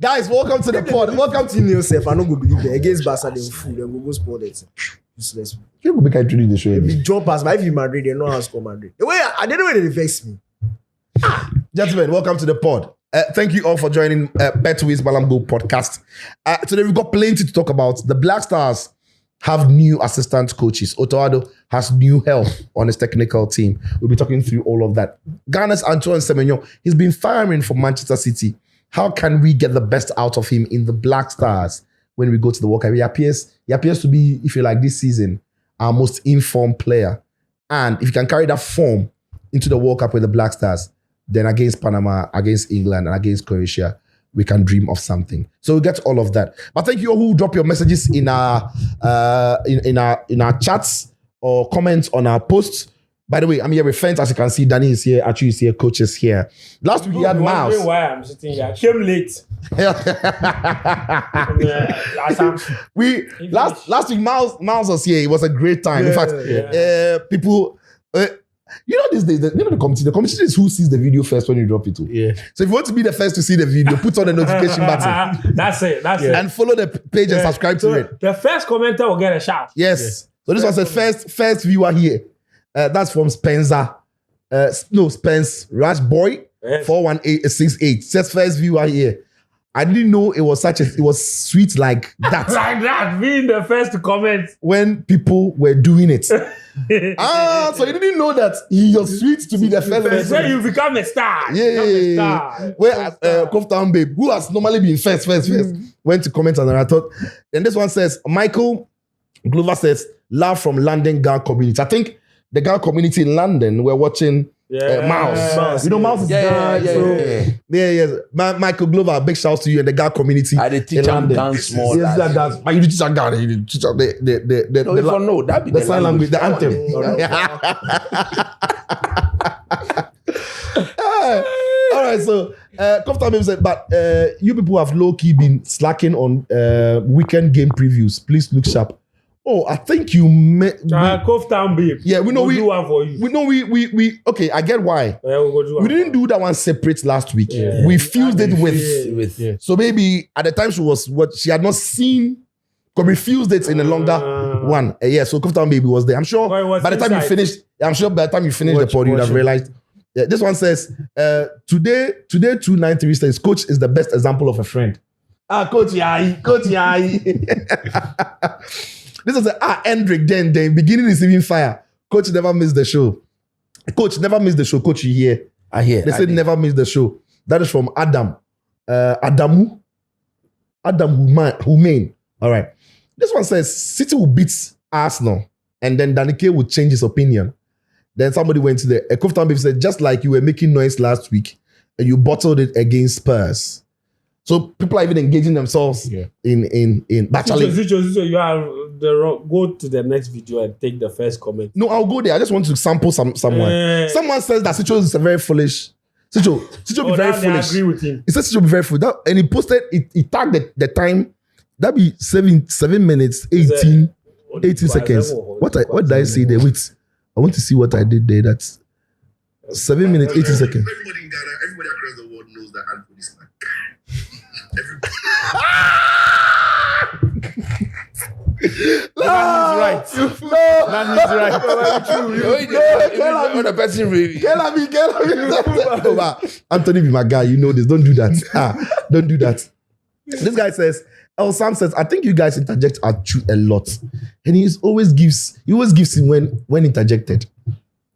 Guys, welcome to the pod. Welcome to yourself. I don't go believe it. Against Barca, they will fool. They will go spoil it. Useless. You will make I treat the show. Big job pass. But if you Madrid, they know how to score Madrid. The way I didn't know they vex me. Gentlemen, welcome to the pod. Thank you all for joining Betway's Malam Go podcast. Today we've got plenty to talk about. The Black Stars have new assistant coaches. Otoado has new help on his technical team. We'll be talking through all of that. Ghana's Antoine Semenyo, he's been firing for Manchester City. How can we get the best out of him in the Black Stars when we go to the World Cup? He appears to be, if you like, this season, our most informed player. And if you can carry that form into the World Cup with the Black Stars, then against Panama, against England, and against Croatia, we can dream of something. So we get all of that. But thank you all who drop your messages in our chats or comments on our posts. By the way, I'm here with friends. As you can see, Danny is here, Achu is here, Coach is here. Last week we had Miles. Why I'm sitting here? I came late. Last week Miles was here. It was a great time. In fact, people. You know these days, the committee is who sees the video first when you drop it. Yeah. So if you want to be the first to see the video, put on the notification button. That's it. And follow the page and subscribe to it. The first commenter will get a shout. Yes. So this was the first viewer here. That's from Spencer. Spence Rash Boy 41868. Says first viewer here. I didn't know it was sweet like that. Like that, being the first to comment. When people were doing it. So you didn't know that he was sweet to be the first. When you become a star. Yeah. Where Koftown Babe, who has normally been first, went to comment on it. I thought, and this one says, Michael Glover says, love from London Ghana community. I think the Ghana community in London were watching Mouse. You know Mouse is Michael Glover, big shout to you and the Ghana community. I did teach them dance more. Yes, dance. But you teach them Ghana. You teach them the sign language, the anthem. All right, so Kofta Babe said, but you people have low-key been slacking on weekend game previews. Please look sharp. Oh, I think you met Koftown Babe. Yeah, we know we'll do one for you. We know we okay, I get why. We didn't do that one separate last week. Yeah. We fused it with so maybe at the time she had not seen, because we fused it in a longer one. So Koftown Baby was there. I'm sure by the time you finished the pod, you'd have realized. Yeah, this one says, today 293 says, Coach is the best example of a friend. Coach Yai. This is Hendrik then beginning is even fire. Coach never missed the show. Coach, you hear? I hear. They said never miss the show. That is from Adam. Adam Humain. All right. This one says City will beat Arsenal and then Danike will change his opinion. Then somebody went to the Koftown Babe said, just like you were making noise last week and you bottled it against Spurs. So people are even engaging themselves in battling. You are go to the next video and take the first comment. No, I'll go there. I just want to sample someone. Someone says that Sicho is a very foolish. Sicho be very foolish. I agree with him. He says Sicho be very foolish. And he posted, he tagged the time. That'd be 7 minutes, 18 seconds. What did I say there? Wait, I want to see what I did there. That's 7 minutes, 18 seconds. Everybody in Ghana, everybody across the world knows that Anthony is my guy. Right. When the person really. Anthony be my guy. You know this. Don't do that. Don't do that. This guy says, Sam says, I think you guys interject Achu a lot. And he always gives him when interjected.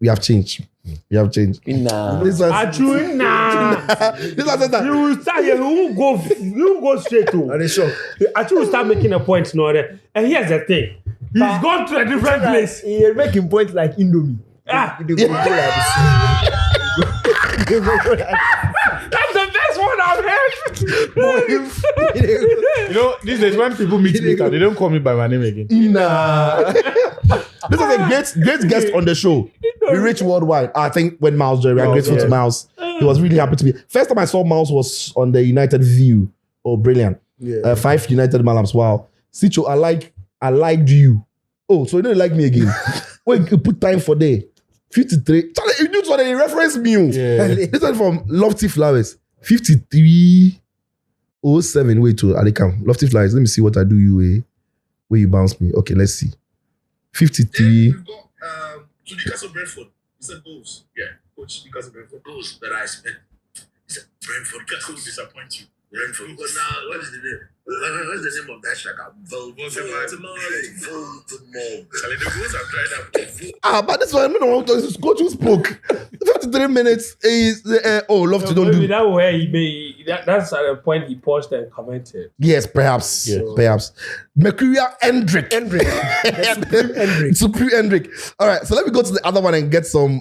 We have changed. Nah. This one, Achu, nah. This one says that. You start here, you go straight to. Are they sure? Achu will start making a point now. And here's the thing. He's gone to a different place. He's making points like Indomie. That's the best one I've heard. You know, these days when people meet me, they don't call me by my name again. Nah. This is a great guest on the show. We reach worldwide. I think when Miles joined, we are grateful to Miles. He was really happy to be. First time I saw Miles was on the United View. Oh, brilliant. 5 United Malams. Wow. Sicho, I liked you. Oh, so you don't like me again. Wait, you put time for day. 53. Charlie, you knew so they reference me. Yeah. This one from Lofty Flowers. 53. 07. Wait till I come. Lofty Flies. Let me see what I do you where you bounce me. Okay, let's see. 53. We've got to Newcastle Brentford. He said goals. Yeah, coach Newcastle Brentford goals that I expect. He said Brentford Newcastle will disappoint you. Brentford. But now, what is the name? What's the name of that striker? Voldemort. Charlie, the goals have dried up. But this one, I don't know what this coach who spoke. 53 minutes is Lofty don't do. That where he made that's at the point he paused and commented. Yes, perhaps. Perhaps. Mercurial Hendrick. Supreme Hendrick. All right, so let me go to the other one and get some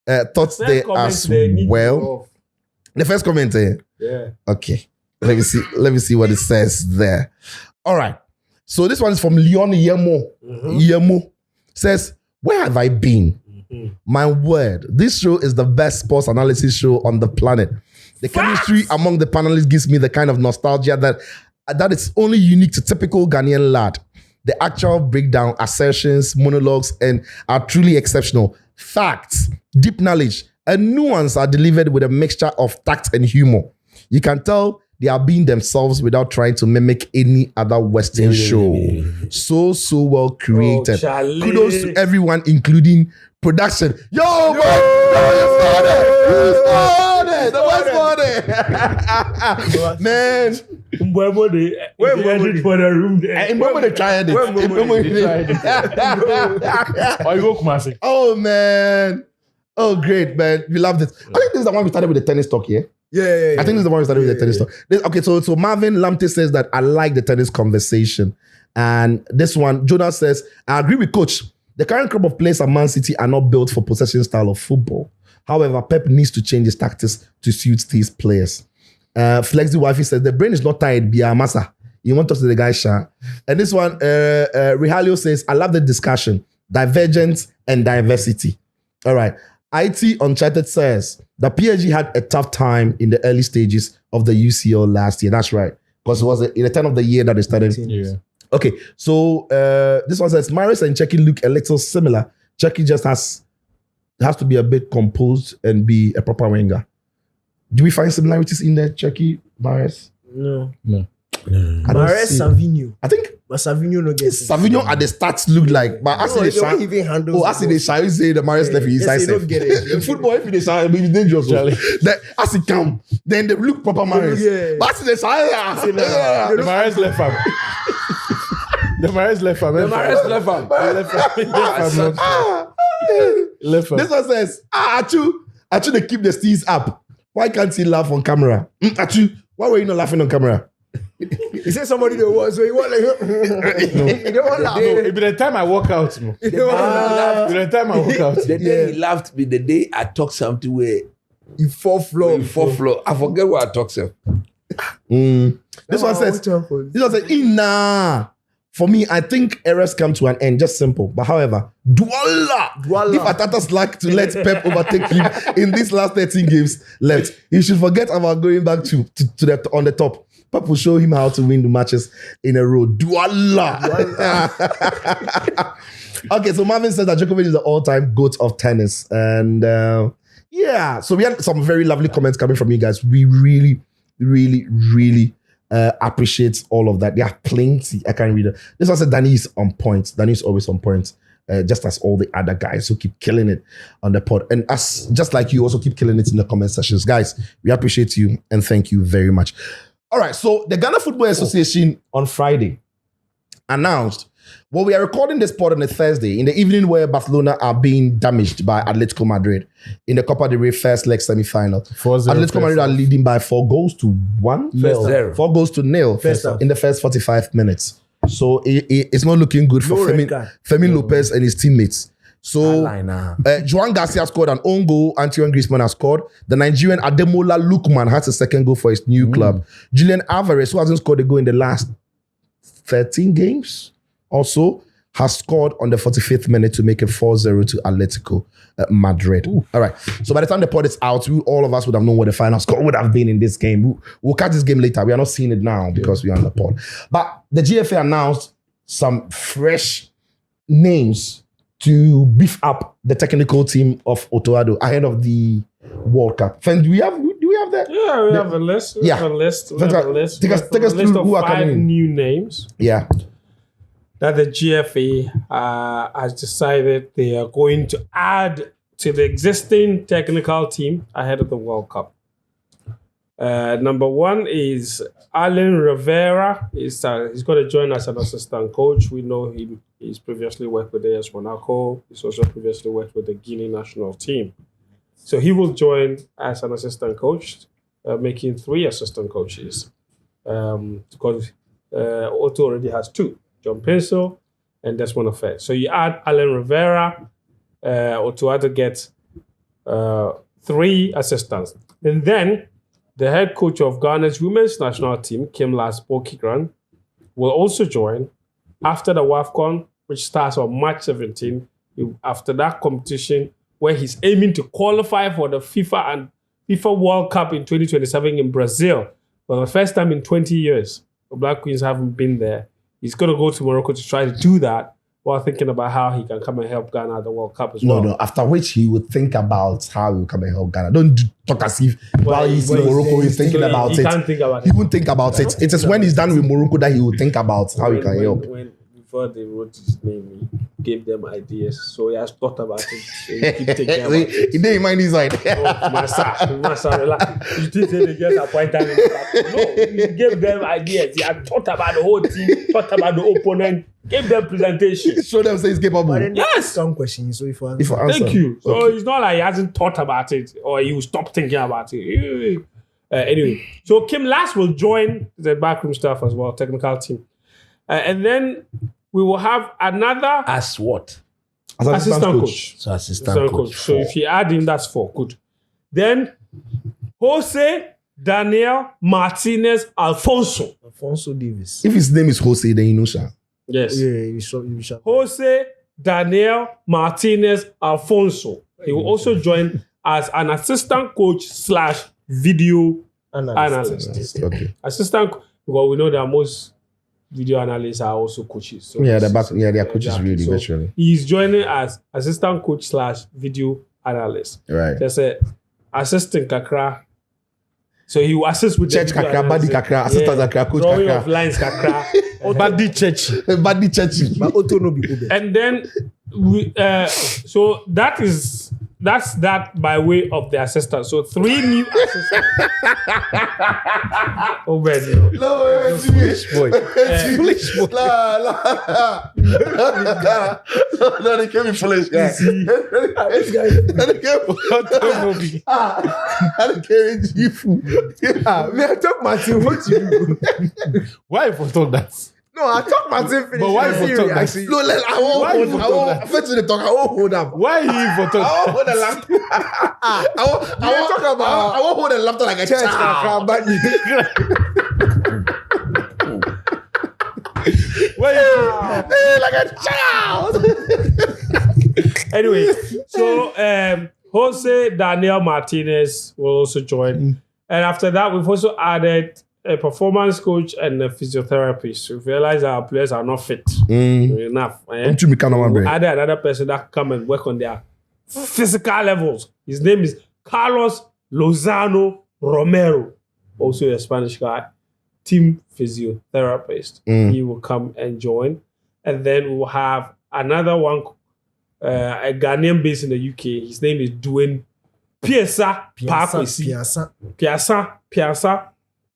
thoughts there as well. The first comment here. Yeah. Okay. Let me see what it says there. All right. So this one is from Leon Yemo. Yemo says, "Where have I been? My word, this show is the best sports analysis show on the planet. The chemistry among the panelists gives me the kind of nostalgia that is only unique to typical Ghanaian lad. The actual breakdown, assertions, monologues, and are truly exceptional. Facts, deep knowledge, and nuance are delivered with a mixture of tact and humor. You can tell they are being themselves without trying to mimic any other Western show. So well created. Kudos to everyone, including production. Yo, man! You started! The West Man! Where for the room there? They tried it. Oh, man. Oh, great, man. We loved it. I think this is the one we started with the tennis talk here. Yeah. I think this is the one we started with the tennis talk. Okay, so Marvin Lamptey says that I like the tennis conversation. And this one, Jonas says, I agree with Coach. The current crop of players at Man City are not built for possession style of football. However, Pep needs to change his tactics to suit these players. Flexi Wifey says, the brain is not tired, be a massa. You want to talk to the guy, Sha. And this one, Rihalio says, I love the discussion, divergence and diversity. All right. IT Uncharted says, the PSG had a tough time in the early stages of the UCL last year. That's right. Because it was in the turn of the year that they started. Yeah. Okay, so this one says, Maris and Checky look a little similar. Checky just has to be a bit composed and be a proper winger. Do we find similarities in there, Checky, Maris? No. Maris, Savinho. I think But Savinho no get Savinho at the stats look like, but as they shine, as they shine, say the Maris left inside safe. In football, if they shine, it's dangerous. Then as it come, then they look proper Maris. But as they shine, the Maris left arm. The Maris left arm. The Maris left arm. Left arm. This one says, Achu, they keep the steez up. Why can't he laugh on camera? Achu, why were you not laughing on camera? He said somebody that was, so he was like, he don't want to laugh. No, it be the time I walk out. No. He don't want to laugh. It be the time I walk out. The day he laughed be the day I talked something where In fourth floor. I forget what I talked to. This one says, Inna. For me, I think errors come to an end, just simple. But however, Douala. If Atatas like to let Pep overtake him in these last 13 games left, he should forget about going back to the on the top. Pep will show him how to win the matches in a row. Douala. Okay, so Marvin says that Djokovic is the all-time GOAT of tennis. And yeah, so we had some very lovely comments coming from you guys. We really, really, really appreciate all of that. There are plenty. I can't read it. This one said Danny is on point. Danny is always on point. Just as all the other guys who keep killing it on the pod. And us, just like you, also keep killing it in the comment sections. Guys, we appreciate you and thank you very much. All right, so the Ghana Football Association on Friday announced, well, we are recording this pod on a Thursday in the evening where Barcelona are being damaged by Atletico Madrid in the Copa del Rey first leg semi-final. Atletico Madrid are leading by 4-1. 4 goals to nil in the first 45 minutes. So it's not looking good for Fermin Lopez and his teammates. So Joan Garcia scored an own goal. Antoine Griezmann has scored. The Nigerian Ademola Lookman has a second goal for his new club. Julian Alvarez, who hasn't scored a goal in the last 13 games also, has scored on the 45th minute to make it 4-0 to Atletico Madrid. All right. So by the time the pod is out, all of us would have known what the final score would have been in this game. We'll catch this game later. We are not seeing it now because we are on the pod. But the GFA announced some fresh names to beef up the technical team of Otoado ahead of the World Cup. And do we we have that? Yeah, we have a list. We Yeah. have a list. We Take have us- a list. take We us- have take us a list through of who are 5 coming in. new names Yeah. that the GFA has decided they are going to add to the existing technical team ahead of the World Cup. Number 1 is Alan Rivera. He's going to join as an assistant coach. We know him. He's previously worked with AS Monaco. He's also previously worked with the Guinea national team. So he will join as an assistant coach, making 3 assistant coaches. Because Otto already has 2, John Pencil and Desmond Affair. So you add Alan Rivera, Otto gets 3 assistants. And then the head coach of Ghana's women's national team, Kim Las-Bokigran, will also join after the WAFCON, which starts on March 17. After that competition, where he's aiming to qualify for the FIFA World Cup in 2027 in Brazil for the first time in 20 years. The Black Queens haven't been there. He's going to go to Morocco to try to do that while thinking about how he can come and help Ghana at the World Cup as well. No. After which he would think about how he will come and help Ghana. Don't talk as if while he's in Morocco, he's thinking about he it. can't think about He it. won't think about it. It is when he's done with Morocco that he will think about how he can help. Before they wrote his name, he gave them ideas. So he has thought about it. So he keep taking about it. He didn't mind his side. Master, relax. You didn't say they just appointed him. No, he gave them ideas. He had thought about the whole team, thought about the opponent, gave them presentation. Show them say he's capable. But then Yes. some questions. So if you If I answer. Thank you. So Okay. it's not like he hasn't thought about it or he will stop thinking about it. Anyway, so Kim Lass will join the backroom staff as well, technical team. And then we will have another As what? As an assistant coach. So assistant Assistant coach. coach. So if you add him, that's 4. Good. Then Jose Daniel Martinez Alfonso. Alfonso Davis. If his name is Jose, then you know, sir. Yes. Yeah, you shall. Jose Daniel Martinez Alfonso. He will also join as an assistant coach / video analyst. Okay. Assistant, because we know that most video analysts are also coaches. So Yeah, they are coaches exactly. really, So virtually. he's joining as assistant coach / video analyst. Right. There's a assistant kakra. So he will assist with Church the video kakra, body analysis. kakra, assistant kakra, coach drawing kakra. of lines kakra. Body church. Body churchy. But Otto no be good. And then so that's that by way of the assistant. So 3 new assistants. Oh, man, you know. No, Boy. foolish boy. No, they can't be foolish, guys. They can't be fool. Me, I talk Martin. What you do? Why you for talk that? No, I talk Martin. Finish. But why I see you talk that? reaction. No, I won't Why you hold. I talk won't. that? First to the talk, I won't hold up. Why you for I talk? won't hold the laptop. I won't talk about- I won't hold the laptop like a Church child. kakra, Why you? Like a child. Anyway, so Jose Daniel Martinez will also join. And after that, we've also added a performance coach and a physiotherapist. We've realized our players are not fit enough. I'm too mechanical, We man. added another person that come and work on their physical levels. His name is Carlos Lozano Romero, also a Spanish guy, team physiotherapist. He will come and join. And then we will have another one, a Ghanaian based in the UK. His name is Dwayne Piasa Parkwesi. Piasa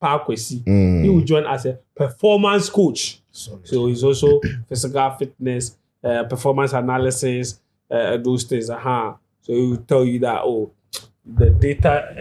Parkwesi. He will join as a performance coach. So he's also physical fitness, performance analysis, those things. So he will tell you that, the data,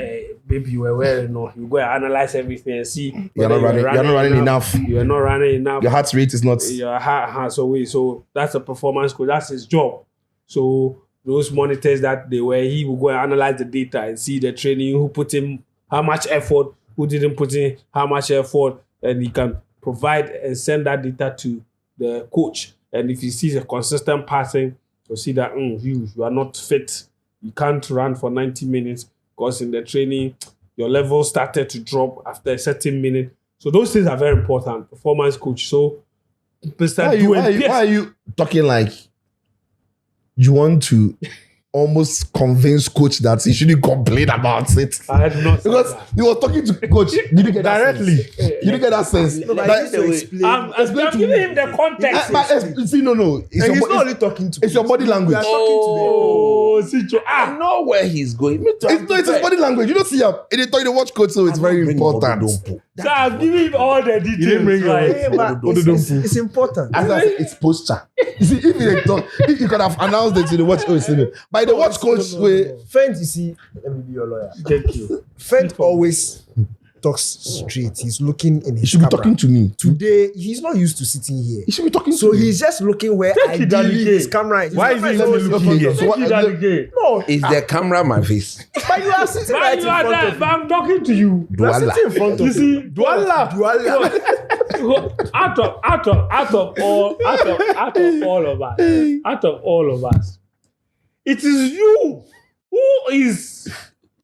maybe you were wearing, you go and analyze everything and see. You're not running enough. You are not running enough. Your heart rate is not. Your heart. So that's a performance coach. That's his job. So those monitors that they were, he will go and analyze the data and see the training, who put in how much effort, who didn't put in how much effort, and he can provide and send that data to the coach. And if he sees a consistent pattern, you'll see that you are not fit. You can't run for 90 minutes because in the training, your level started to drop after a certain minute. So those things are very important. Performance coach. So Why are you talking like you want to almost convinced coach that he shouldn't complain about it. I had not said Because that. he was talking to coach. Did you get that Directly. sense? You didn't get that sense. No, but That- he needs to explain. I'm giving him the context. See, no. It's And your he's bo- not only talking to it's your body language. We are talking to Oh, Sicho. I know where he's going. Me too. It's his body language. You don't see him. He didn't tell you to watch coach, so it's very important. So I'm giving him all the details. didn't bring your- right? the but it's important. As I say, it's posture. You see, if you talk, if you could have announced it to the watch coach, by the watch coach way. Fent, you see, let me be your lawyer. Thank you. Fent always talks straight. He's looking in his He should be camera. talking to me. Today, he's not used to sitting here. He should be talking So to me. he's just looking where Take it, ideally Danny his K. camera is. Why is he looking here? So what- Thank you, Daddy Gay. No, Is the camera my face? but you are sitting But right in you are front that, of but him. I'm talking to you. You are sitting in front of You him. see, Douala. out of all of us, it is you who is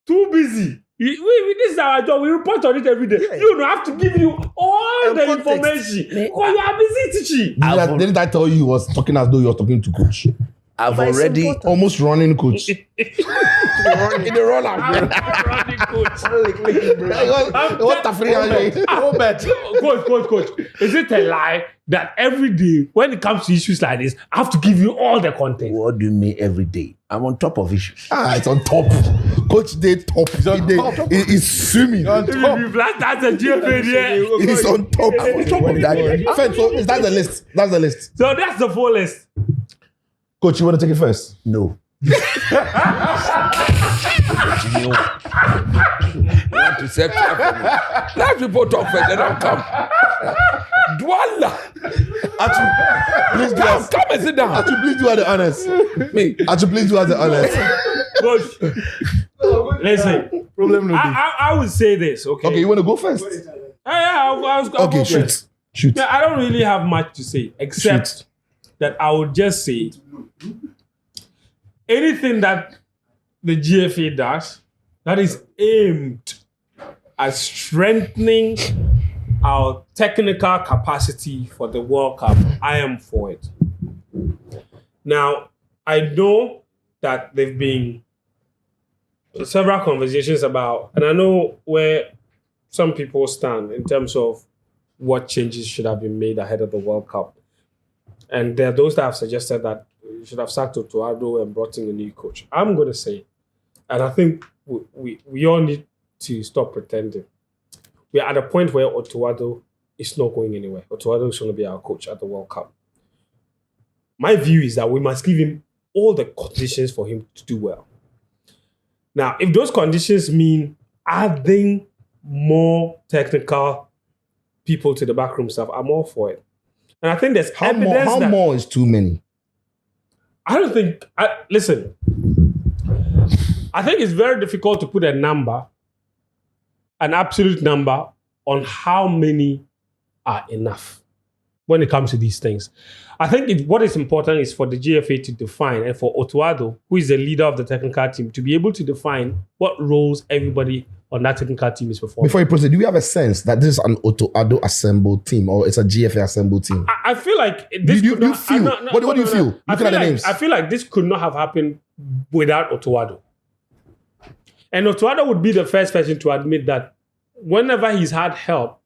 too busy. This is our job. We report on it every day. Yeah. You don't have to give you all And the context. information because you are busy teaching. Didn't I tell you he was talking as though you were talking to coach? I've But it's already important. Almost running coach. in the run up. I'm not running, coach. What the free Coach, is it a lie that every day when it comes to issues like this, I have to give you all the content? What do you mean every day? I'm on top of issues. It's on top. Coach day top. He's swimming. If you blast that's a GFA there. He's on top. Fred, so is that the list? That's the list. So that's the full list. Coach, you want to take it first? No. You want to set up for me. Let people talk first, then I'll come. Douala. Please do us. Come and sit down. Atu, please do as the honors. Me. Atu, please do as the honors. Coach, listen. Problem no dey. I would say this, okay? Okay, you want to go first? I'll Okay, go shoot. first. Shoot. Yeah, I don't really have much to say except Shoot. that I would just say anything that the GFA does that is aimed at strengthening our technical capacity for the World Cup, I am for it. Now, I know that there've been several conversations about, and I know where some people stand in terms of what changes should have been made ahead of the World Cup. And there are those that have suggested that you should have sacked Otuado and brought in a new coach. I'm going to say, and I think we all need to stop pretending. We are at a point where Otuado is not going anywhere. Otuado is going to be our coach at the World Cup. My view is that we must give him all the conditions for him to do well. Now, if those conditions mean adding more technical people to the backroom staff, I'm all for it. And I think there's evidence How that more is too many? I don't think. Listen, I think it's very difficult to put a number, an absolute number, on how many are enough when it comes to these things. I think what is important is for the GFA to define, and for Otuado, who is the leader of the technical team, to be able to define what roles everybody on that technical team is performing. Before you proceed, do we have a sense that this is an Otuado assembled team or it's a GFA assembled team? I feel like this. Do you could not- feel? What do you feel? I Looking at the feel like names. I feel like this could not have happened without Otuado. And Otuado would be the first person to admit that whenever he's had help,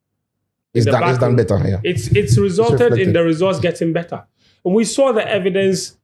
It's the done backroom, better here. it's resulted in reflected. the results getting better. And we saw the evidence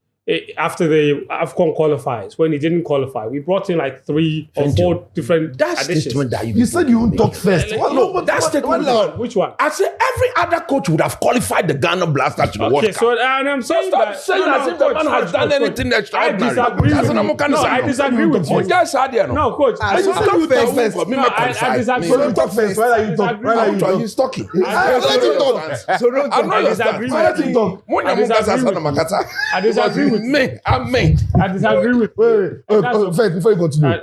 after the AFCON qualifiers, when he didn't qualify. We brought in like 3 or 4 different That additions. statement that You said you won't talk first. No, that statement. Which one? I said every other coach would have qualified the Ghana Blaster to the World Okay, Cup. so and I'm saying Stop that saying as if the man has done anything I extraordinary. disagree That's with what I'm you. gonna No, say. I disagree with you. Just had there, No, coach. Ah, you so said talk you talk first. For me, No, my I qualified. disagree. So don't talk first. Why are you talk? Why are you talk? He's talking. Let him talk. So don't I know I your disagree stance. with Let him talk. I disagree with Me, I'm me. I disagree with Wait. First, before you continue,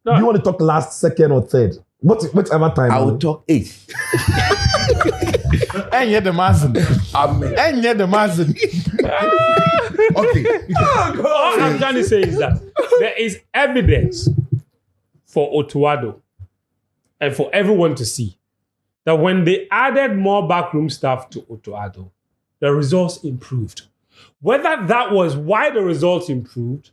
do you want to talk last, second, or third? Whichever time. I will talk 8. Enye the Mazen. I'm me. Enye the Mazen. Okay. all I'm trying to say is that there is evidence for Otuado and for everyone to see that when they added more backroom staff to Otuado, the results improved. Whether that was why the results improved,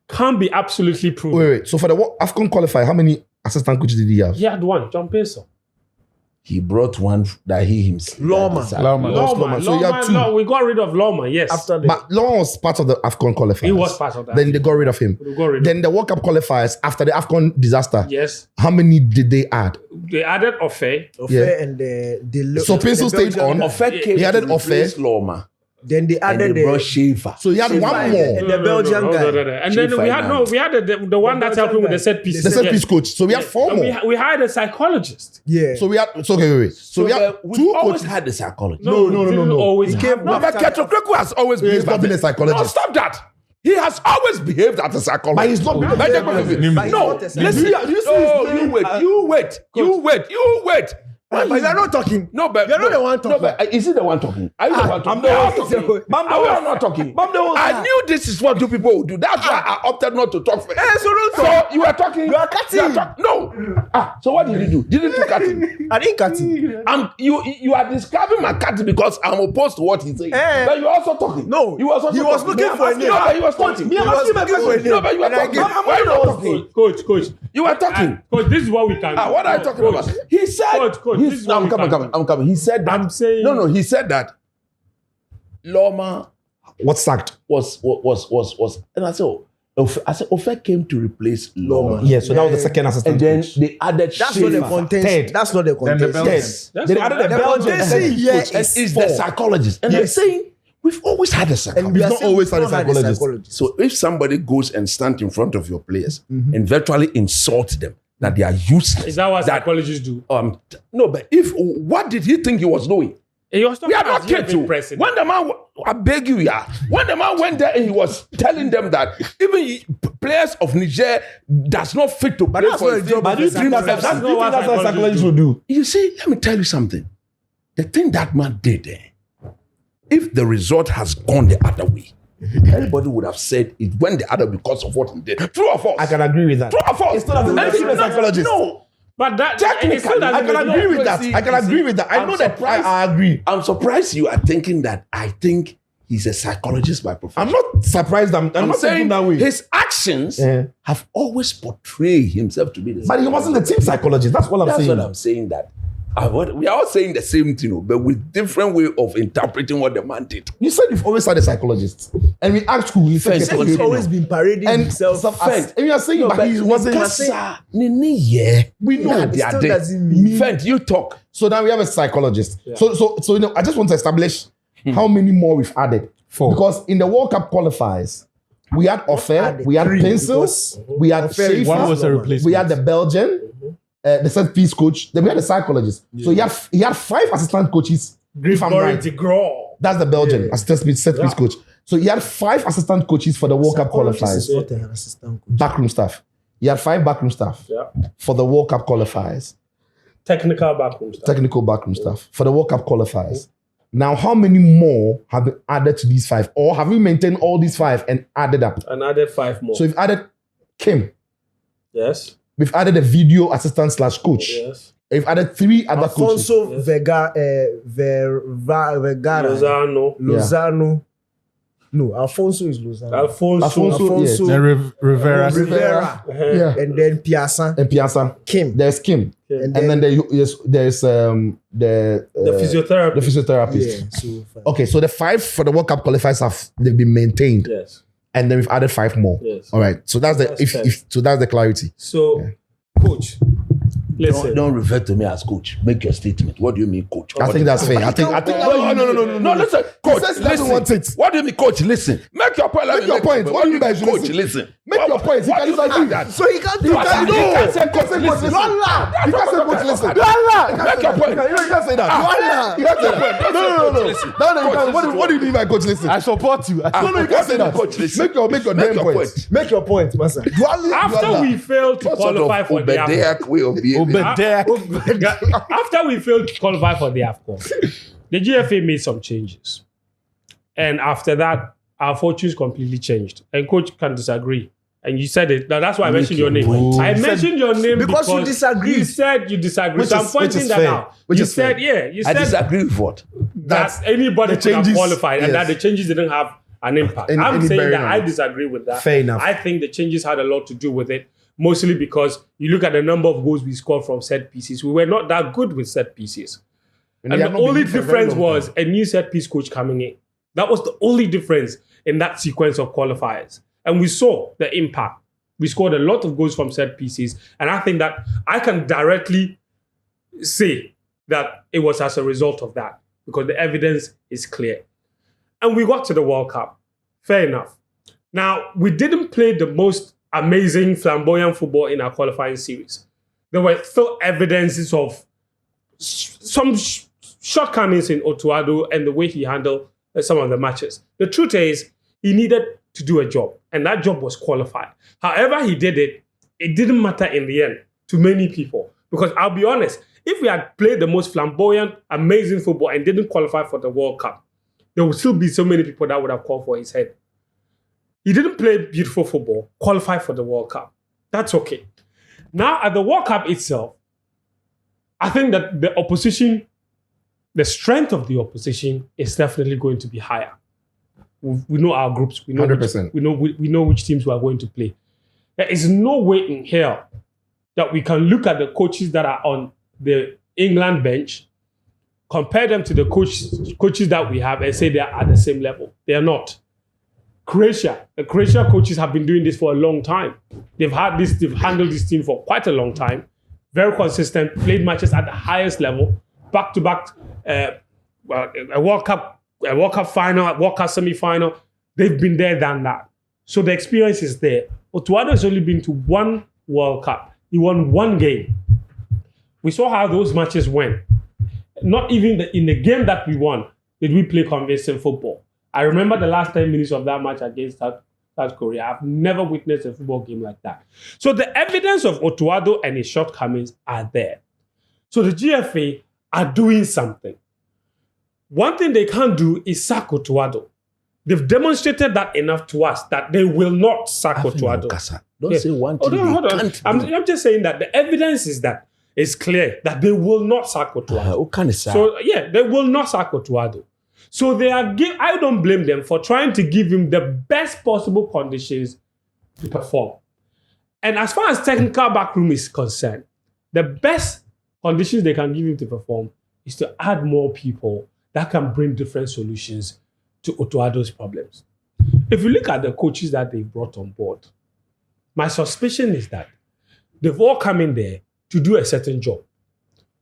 can't be absolutely proven. Wait. So for the AFCON qualifier, how many assistant coaches did he have? He had one, John Pearson. He brought one that he himself. Loma. Loma. So you had two. No, we got rid of Loma, yes. After the But Loma was part of the AFCON qualifiers. He was part of that. Then they got rid of him. We got rid of Then the World Cup qualifiers, after the AFCON disaster, Yes. how many did they add? They added Ofe. Yeah. and the So Pencil stayed Belgian on. guy. Offet came He added to replace Ofe. Loma. Then they And added they brought the Schaefer. So he had one and more. the Belgian guy. And then we had the one that's helping with the set piece. The set piece coach. So we had four And more. we hired a psychologist. Yeah. So we had. So okay, wait. So we had we two always coaches. had the psychologist. No. didn't Always He have. came No, but Ketro Kreku has always He's behaved not as been a No, psychologist. stop that. He has always behaved as a psychologist. But he's not been. But he's No, not a listen. psychologist. You wait. But you are not talking. No, but You're not the one talking. No, but is he the one talking? Are you the one talking? I'm the one talking. Are we not talking? I knew this is what two people would do. That's why I opted not to talk first. So don't So talk. you are talking. You are cutting. No. So what did you do? Didn't you cut him? I didn't cut him. You are describing my cat because I'm opposed to what he's saying. But you're also talking. No, he was he was looking for a name. No, but he was talking. He was looking for a name. No, but you were And I talking. gave- Why are you not talking? Coach. You were talking. Coach, this is what we can do. What are you talking about? He said. Coach, this is what we can do. I'm coming. He said that. I'm saying- No. He said that. Loma What sacked? was, and I said, Ofe came to replace Loma. Yeah. So that was the second And assistant then coach. they added That's not the Schaefer. contest. That's not the contest. Yes. That's They not- added the that's Belgian not- head yeah, coach it's And is the psychologist. And they're saying, we've always had a psychologist. we We've are not saying always had a we've not psychologist. So if somebody goes and stands in front of your players and virtually insults them, that they are useless. Is that what psychologists do? No, but what did he think he was doing? He was We are talking not as kids. GFA president. When the man, I beg you, when the man went there and he was telling them that even players of Niger does not fit to play that's for what his a team. job But of you a think psychologist. That's not what That's what psychologists psychologists do. will do. You see, let me tell you something. The thing that man did there, if the result has gone the other way, everybody would have said it went the other way because of what he did. True or false? I can agree with that. True or false? It's not that he's a psychologist. No. But that Technically, it still doesn't I can make- agree with no, that. see, I can you agree see, with that. I I'm know that. surprised. I agree. I'm surprised you are thinking that I think he's a psychologist by profession. I'm not surprised. I'm not thinking that way. His actions have always portrayed himself to be the But he wasn't the team psychologist. That's what I'm That's saying. what I'm saying. That we are all saying the same thing, but with different way of interpreting what the man did. You said you've always had a psychologist, and we asked who. He said Fence, Ketty He's Okoye. always been parading and himself. stuff as, and you are saying, but he wasn't. We know. it still doesn't mean. Fent, you talk. So now we have a psychologist. So you know, I just want to establish how many more we've added. 4. Because in the World Cup qualifiers, we had Ofe, added we had 3 Pencils, because we had Ofe is Schaefer, One was a replacement. we had the Belgian, the set piece coach, then we had the psychologist. So he had 5 assistant coaches. If I'm right. That's the Belgian set piece coach. So he had 5 assistant coaches for the World Cup Psychologist qualifiers. is not an assistant coach. Backroom staff. He had 5 backroom staff for the World Cup qualifiers. technical backroom stuff. Technical backroom staff for the World Cup qualifiers. Now, how many more have been added to these 5? Or have we maintained all these 5 and added up? And added 5 more. So we've added Kim. Yes. We've added a video assistant / coach. Yes. We've added 3 other coaches. Alfonso Vergara. Lozano. No, Alfonso is Lozano. Alfonso, yes. Then Rivera. Rivera. Yeah. And then Piazza. And Piazza. Kim. There's Kim. And And then there's the physiotherapy. physiotherapist. Yeah, so fine. Okay, so the 5 for the World Cup qualifiers they've been maintained. Yes. And then we've added 5 more. Yes. All right. So that's the That's so that's the clarity. So, coach, listen. Don't refer to me as coach. Make your statement. What do you mean, coach? I think that's fair. I think No, listen, coach. says he doesn't Listen. want it. What do you mean, coach? Listen. Make your point. Make your point. What do you mean, should coach? Listen. Make your point. He What can do you disagree. mean that? So he can't do He that. can't say coach listen. Don't lie. He can't say coach listen. Make your point. You can't say that. Don't You can't say that. No. Listen. What do you mean by coach listen? I support you. No, you can't say that. Coach, listen. Make your damn point. Make your point, Massa. After we failed to What sort qualify of for the AFCON. Obediah way of behaving? After we failed to qualify for the AFCON, the GFA made some changes. And after that, our fortunes completely changed. And coach can disagree. And you said it. Now, that's why I mentioned your name. point. I mentioned your name Because you disagreed. You said you disagree. Which So I'm is pointing that fair. out. Which You is fair. said, you I said disagree with what? that anybody the could have changes- qualified and yes. that the changes didn't have an impact. Any I'm saying bearing that on I it. disagree with that. Fair enough. I think the changes had a lot to do with it, mostly because you look at the number of goals we scored from set pieces. We were not that good with set pieces. And they the have not been only good for a very difference long was time. a new set piece coach coming in. That was the only difference in that sequence of qualifiers. And we saw the impact. We scored a lot of goals from set pieces. And I think that I can directly say that it was as a result of that because the evidence is clear. And we got to the World Cup. Fair enough. Now, we didn't play the most amazing, flamboyant football in our qualifying series. There were still evidences of some shortcomings in Otuado and the way he handled some of the matches. The truth is, he needed to do a job, and that job was qualified. However he did it, it didn't matter in the end to many people. Because I'll be honest, if we had played the most flamboyant, amazing football and didn't qualify for the World Cup, there would still be so many people that would have called for his head. He didn't play beautiful football, qualify for the World Cup. That's okay. Now, at the World Cup itself, I think that the opposition, the strength of the opposition is definitely going to be higher. We know our groups. We know 100%. we know which teams we are going to play. There is no way in hell that we can look at the coaches that are on the England bench, compare them to the coaches that we have and say they are at the same level. They are not. The Croatia coaches have been doing this for a long time. They've handled this team for quite a long time. Very consistent, played matches at the highest level, back-to-back, a World Cup final, a World Cup semi-final. They've been there, done that. So the experience is there. Otuado has only been to one World Cup. He won one game. We saw how those matches went. Not even in the game that we won did we play convincing football. I remember the last 10 minutes of that match against South Korea. I've never witnessed a football game like that. So the evidence of Otuado and his shortcomings are there. So the GFA are doing something. One thing they can't do is sack Otuado. They've demonstrated that enough to us that they will not sack Otuado. Don't say one thing Hold they on. can't do. I'm just saying that the evidence is that it's clear that they will not sack Otuado. What kind of sad? So yeah, they will not sack Otuado. So I don't blame them for trying to give him the best possible conditions to perform. And as far as technical backroom is concerned, the best conditions they can give him to perform is to add more people that can bring different solutions to Otuado's problems. If you look at the coaches that they've brought on board, my suspicion is that they've all come in there to do a certain job.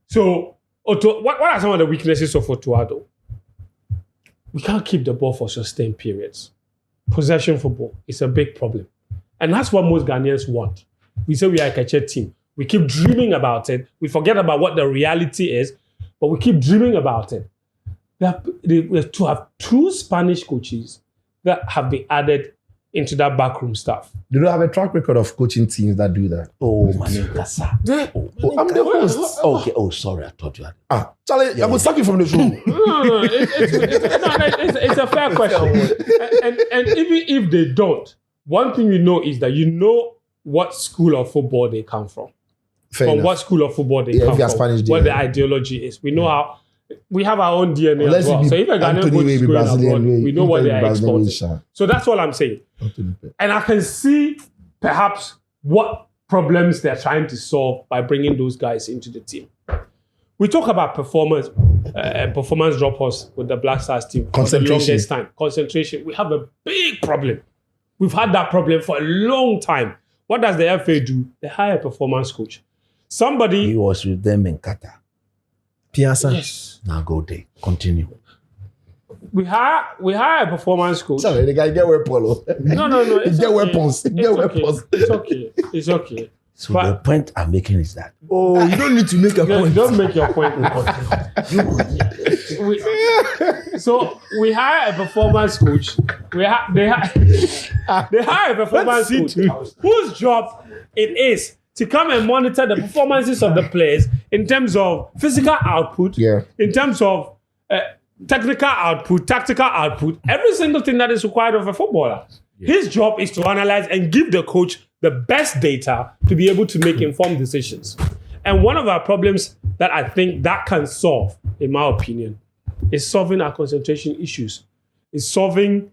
So what are some of the weaknesses of Otuado? We can't keep the ball for sustained periods. Possession football is a big problem. And that's what most Ghanaians want. We say we are a Keche team. We keep dreaming about it. We forget about what the reality is, but we keep dreaming about it. We have to have two Spanish coaches that have been added into that backroom staff. They don't have a track record of coaching teams that do that. Oh, Manikasa. Oh, I'm the host. Okay. Oh, sorry. I thought you had. Charlie, I will sack you from the show. No, it's a fair question. And even if they don't, one thing you know is that you know what school of football they come from. Fair From enough. what school of football they Yeah, if come you are from. Spanish What DNA. the ideology is. We know how. We have our own DNA Unless as well. it be So if a Ghanaian Anthony coach will is be going Brazilian abroad, way. we know If what he they be are Brazilian way, exporting. sha. So that's all I'm saying. Anthony. And I can see perhaps what problems they're trying to solve by bringing those guys into the team. We talk about performance drop-offs with the Black Stars team for the Concentration. longest time. Concentration. We have a big problem. We've had that problem for a long time. What does the FA do? They hire a performance coach. Somebody. He was with them in Qatar. Piazza. Yes. Now go there. Continue. We hire a performance coach. Charlie, the guy get where Polo. No. He It's get okay. weapons. He get It's weapons. okay. It's okay. So But- the point I'm making is that Oh, you don't need to make a point. Don't make your point. So we hire a performance coach. They hire a performance coach whose job it is to come and monitor the performances of the players in terms of physical output, Yeah. in terms of technical output, tactical output, every single thing that is required of a footballer. His job is to analyze and give the coach the best data to be able to make informed decisions. And one of our problems that I think that can solve, in my opinion, is solving our concentration issues. Is solving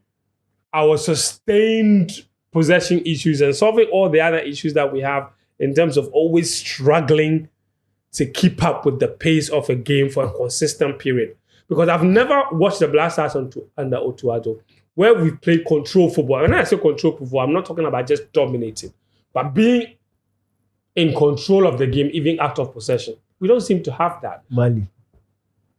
our sustained possession issues and solving all the other issues that we have in terms of always struggling to keep up with the pace of a game for a consistent period. Because I've never watched the Black Stars under Otuado where we played control football. When I say control football, I'm not talking about just dominating, but being in control of the game, even out of possession. We don't seem to have that. Mali,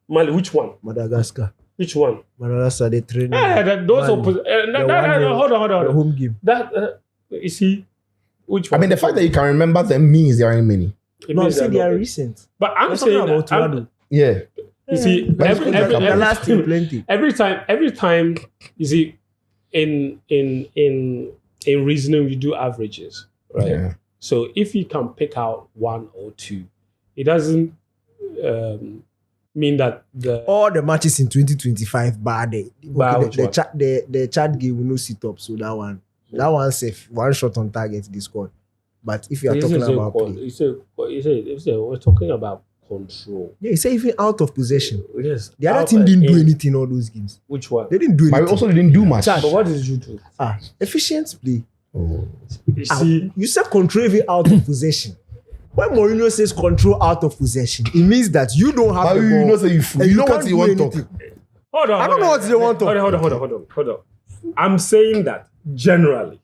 Which one? Madagascar. Which one? Madagascar, they train. Those Mali. hold on. The home game. That you see, which one? I mean, the fact that you can remember them means there aren't many. It No, I'm means saying they they're are not- recent. But I'm We're saying talking about I'm- Otuado. Yeah. you see, But it's good to The last team plenty. every time you see in reasoning we do averages, right? Yeah. So if you can pick out one or two, it doesn't mean that All the matches in 2025 bad. Which one? The Chad game will no sit up. So that one safe. One shot on target they scored. But if you are talking about play, you say we're talking about control. yeah, you say even out of possession. Yes. The other Out team and didn't do in. anything all those games. Which one? They didn't do But we anything. also didn't do much. But what did you do? Efficient play. Oh. You see, You said control even out of possession. When Mourinho says control out of possession, it means that you don't have But the you ball. know, so and you know can't what you do want to talk. anything. hold on. I don't know what they want to- Hold on. I'm saying that generally,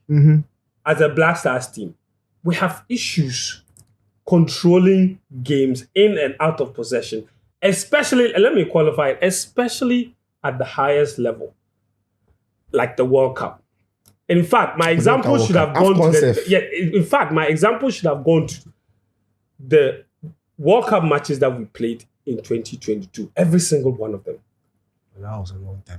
as a Black Stars team, we have issues controlling games in and out of possession, especially, and let me qualify it, especially at the highest level, like the World Cup. In fact, my example World should have Cup. gone to AFCON the, safe. yeah. In fact, my example should have gone to the World Cup matches that we played in 2022. Every single one of them. That was a long time.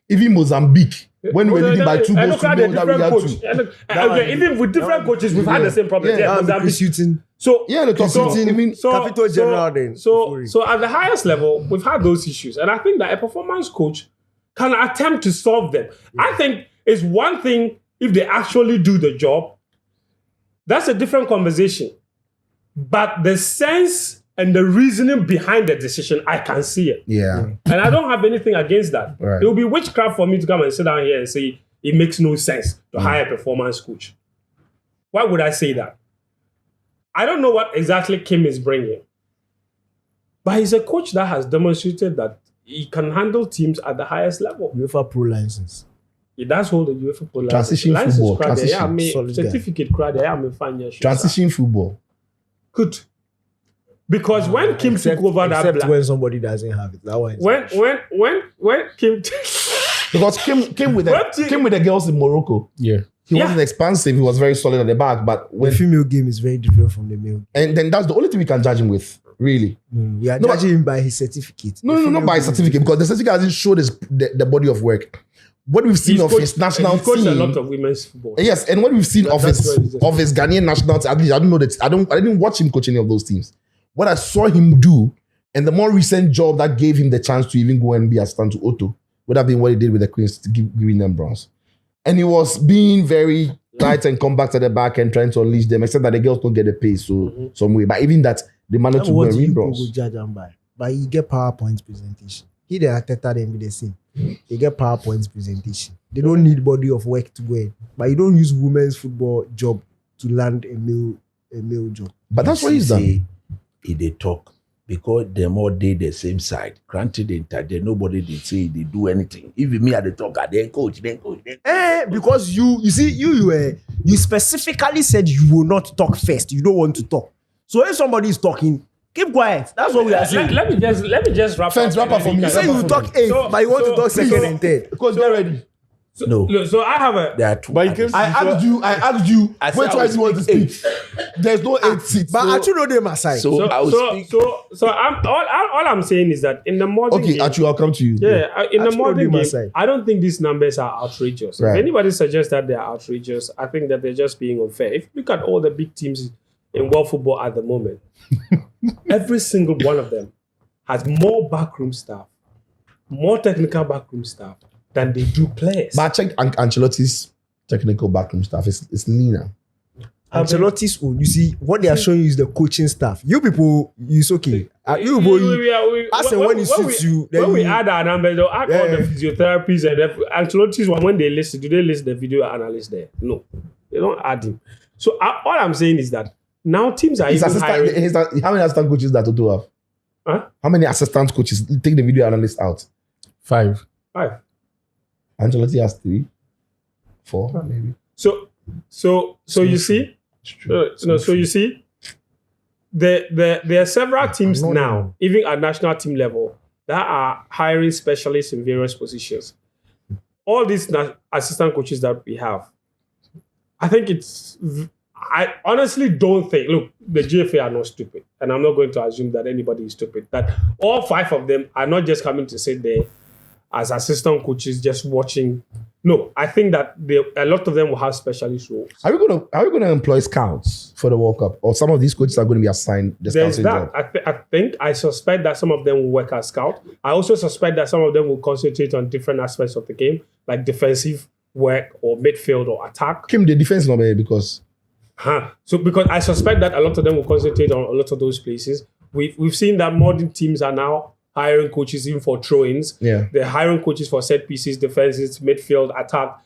Even Mozambique, when we were leading by 2 goals to 0, that we had to. Okay, even with different coaches, we've had the same problem. Yeah, Yeah, That was Mozambique. shooting. So Yeah, the top so- team. Even Capital General then, So Ufuri. so at the highest level, we've had those issues, and I think that a performance coach can attempt to solve them. I think it's one thing if they actually do the job. That's a different conversation. But the sense and the reasoning behind the decision, I can see it. yeah. And I don't have anything against that. Right. It will be witchcraft for me to come and sit down here and say it makes no sense to hire a performance coach. Why would I say that? I don't know what exactly Kim is bringing. But he's a coach that has demonstrated that he can handle teams at the highest level. UEFA Pro license. He does hold the UEFA Pro Transition license. football, Card, transition. yeah, I mean, Solid guy. certificate card, yeah, I mean, fine, yeah, sure, Transition football. Good. Because when Kim took over that except black, when somebody doesn't have it. That one is when Kim Because came with the girls in Morocco. Yeah. He Yeah. wasn't expansive. He was very solid at the back. But the when female game is very different from the male. and then that's the only thing we can judge him with, really. We are No, but- judging him by his certificate. No, The not female by game certificate, because the certificate hasn't showed the body of work. What we've seen he's of coached- his national he's coached team, a lot of women's football. yes, and what we've seen of That's his where he's just- of his Ghanaian national team, at least I don't know that I didn't watch him coach any of those teams. What I saw him do, and the more recent job that gave him the chance to even go and be assistant to Otto, would have been what he did with the Queens, to giving them bronze. And he was being very tight and compact at the back and trying to unleash them, except that the girls don't get the pace, so some way. But even that, they managed That's to go what and you win people bronze. go judge him by. But you get PowerPoint presentation. He the Arteta them be the same. They get PowerPoint presentation. They don't need body of work to go in. But you don't use women's football job to land a male job. But that's what he's done. He they talk because them all day the same side. Granted, they nobody they say they do anything. Even me at the talk, then coach. Because you see, you specifically said you will not talk first. You don't want to talk. So if somebody is talking, keep quiet. That's what we are saying. Let me just wrap Fence, up. wrap up for me. You say you talk eight, So- but you want to so- talk second so- and third. Coach, get ready. No, Look, so I have a there are two. But you can- I asked you, I said which I one will you want to speak speak? There's no 8 seats. But so- actually, know them aside. So I will speak. so I'm all I'm saying is that in the modern okay, game, Achu, I'll come to you. in the Actually, modern on my game, side. I don't think these numbers are outrageous. Right. If anybody suggests that they're outrageous, I think that they're just being unfair. If you look at all the big teams in world football at the moment, every single one of them has more backroom staff, more technical backroom staff than they do players. But I checked Ancelotti's technical backroom staff. It's leaner. Ancelotti's own. You see, what they are showing you is the coaching staff. You people, it's okay. You people, as and when it suits you, then when we you- add our numbers, they'll add all Yeah. the physiotherapies and Ancelotti's one. When they list, do they list the video analyst there? No, they don't add him. So all I'm saying is that now teams are even hiring. How many assistant coaches that Toto have? Huh? How many assistant coaches? Take the video analyst out. 5. Ancelotti has 3, 4, maybe. So you see, so you see, there are several teams now, even at national team level, that are hiring specialists in various positions. All these assistant coaches that we have, I honestly don't think, look, the GFA are not stupid, and I'm not going to assume that anybody is stupid, that all 5 of them are not just coming to sit there as assistant coaches just watching. No, I think that a lot of them will have specialist roles. Are we gonna employ scouts for the World Cup, or some of these coaches are going to be assigned the There's scouting that. job? I suspect that some of them will work as scout. I also suspect that some of them will concentrate on different aspects of the game, like defensive work or midfield or attack. Kim, the defense not bad because So because I suspect that a lot of them will concentrate on a lot of those places. We've seen that modern teams are now hiring coaches even for throw-ins. Yeah. They're hiring coaches for set pieces, defenses, midfield, attack,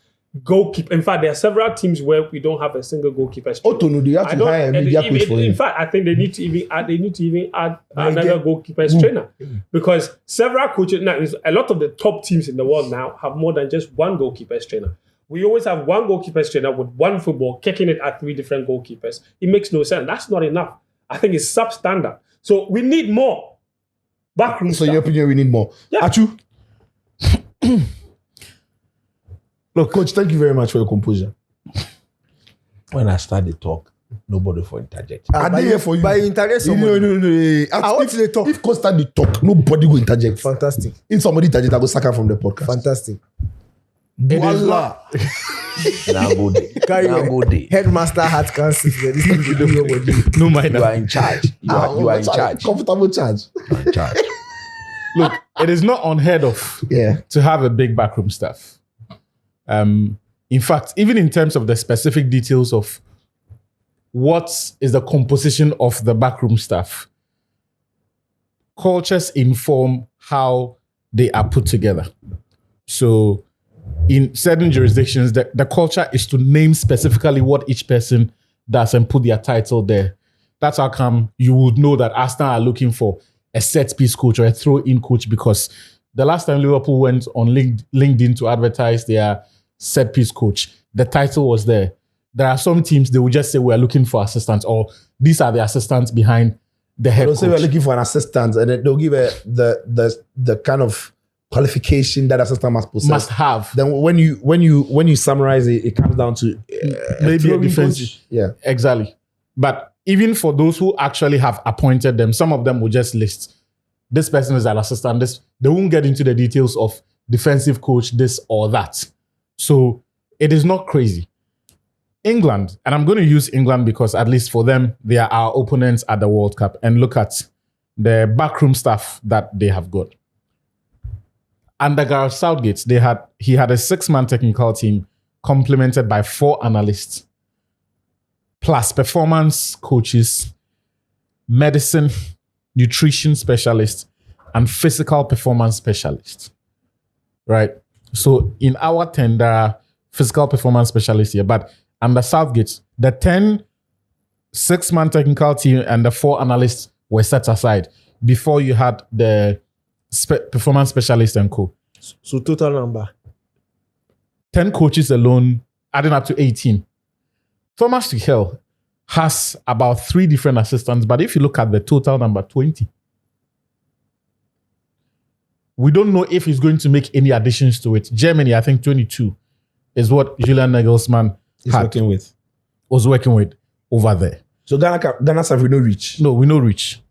goalkeeper. In fact, there are several teams where we don't have a single goalkeeper. Otonu, do you have to hire a media coach for him? In fact, I think they need to even add another goalkeeper trainer, because several coaches now, a lot of the top teams in the world now have more than just one goalkeeper trainer. We always have one goalkeeper trainer with one football, kicking it at 3 different goalkeepers. It makes no sense. That's not enough. I think it's substandard. So we need more backroom So staff. in your opinion, we need more. Yeah. Achu? Look, coach, thank you very much for your composure. When I start the talk, nobody for interject. I did here for you. By internet, No. I want to talk. If coach start the talk, nobody will interject. Fantastic. If somebody interject, I go sack her from the podcast. Fantastic. Voila. Now go there. Carry Now on. go there. Headmaster hat cancelled. This thing you don't know what you do. No mind You that. are in charge. You are in charge. Comfortable charge. You are in charge. Look, it is not unheard of Yeah. to have a big backroom staff. In fact, even in terms of the specific details of what is the composition of the backroom staff, cultures inform how they are put together. So in certain jurisdictions, the culture is to name specifically what each person does and put their title there. That's how come you would know that Arsenal are looking for a set-piece coach or a throw-in coach, because the last time Liverpool went on LinkedIn to advertise their set-piece coach, the title was there. There are some teams, they will just say, we're looking for assistants, or these are the assistants behind the head They'll coach. say we're looking for an assistant, and then they'll give the kind of qualification that assistant must possess. Must have. Then when you summarize it, it comes down to Maybe a throwing defense. coach. Yeah. Exactly. But even for those who actually have appointed them, some of them will just list, this person is an assistant. They won't get into the details of defensive coach, this or that. So it is not crazy. England, and I'm going to use England because at least for them, they are our opponents at the World Cup. And look at the backroom staff that they have got. Under Gareth Southgate, he had a 6-man technical team complemented by 4 analysts, plus performance coaches, medicine, nutrition specialists, and physical performance specialists. Right? So in our 10, there are physical performance specialists here, but under Southgate, the 10 6-man technical team and the 4 analysts were set aside before you had the performance specialist and co. So total number. 10 coaches alone, adding up to 18. Thomas Tuchel has about 3 different assistants, but if you look at the total number, 20. We don't know if he's going to make any additions to it. Germany, I think 22 is what Julian Nagelsmann was working with over there. So Ghana's have we no reach. No, we know reach.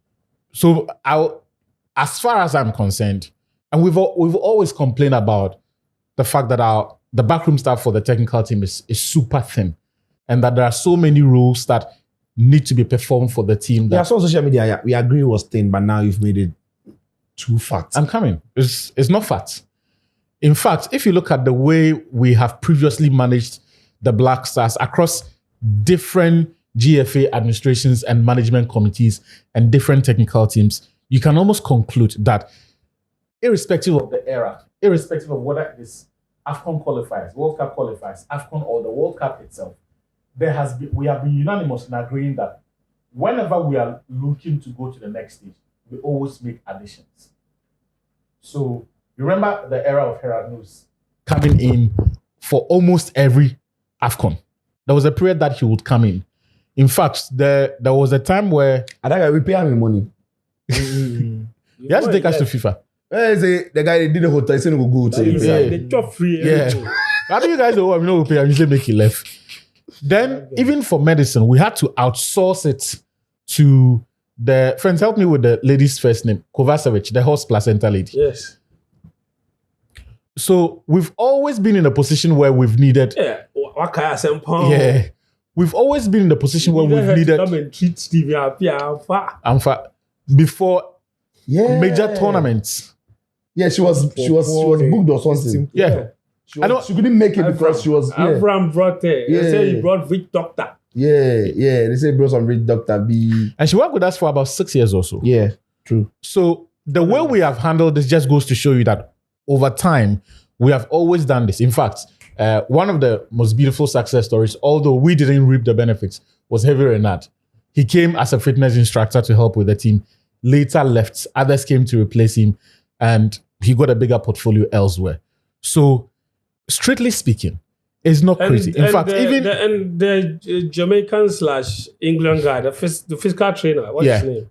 So as far as I'm concerned, and we've always complained about the fact that the backroom staff for the technical team is super thin, and that there are so many rules that need to be performed for the team. Yeah, so on social media, yeah, we agree it was thin, but now you've made it too fat. I'm coming. It's not fat. In fact, if you look at the way we have previously managed the Black Stars across different GFA administrations and management committees and different technical teams, you can almost conclude that irrespective of the era, irrespective of whether it is AFCON qualifiers, World Cup qualifiers, AFCON or the World Cup itself, we have been unanimous in agreeing that whenever we are looking to go to the next stage, we always make additions. So you remember the era of Herald News coming in for almost every AFCON. There was a period that he would come in. In fact, there was a time where I think we pay him money. he had to take us to FIFA. The guy that did the hotel, he said we go to They drop free. Yeah. How do you guys know? We pay him. You say make he left. Then even for medicine, we had to outsource it to the friends. Help me with the lady's first name, Kovacevic, the horse placenta lady. Yes. So we've always been in a position where we've needed. Yeah. Wakaya Sempon. Yeah. We've always been in the position where we've needed. Come and treat Stevie Apia. Before Yeah. major tournaments. Yeah, she was booked or something. Yeah. She couldn't make it because she was. Yeah. Abraham brought it. Yeah. They say he brought Rich Doctor. Yeah. They say bro some rich Dr. B. And she worked with us for about 6 years or so. Yeah, true. So the way we have handled this just goes to show you that over time, we have always done this. In fact, one of the most beautiful success stories, although we didn't reap the benefits, was Heavy Renard. He came as a fitness instructor to help with the team, later left. Others came to replace him, and he got a bigger portfolio elsewhere. So, strictly speaking, it's not crazy. In fact, the Jamaican / England guy, the physical trainer, what's his name?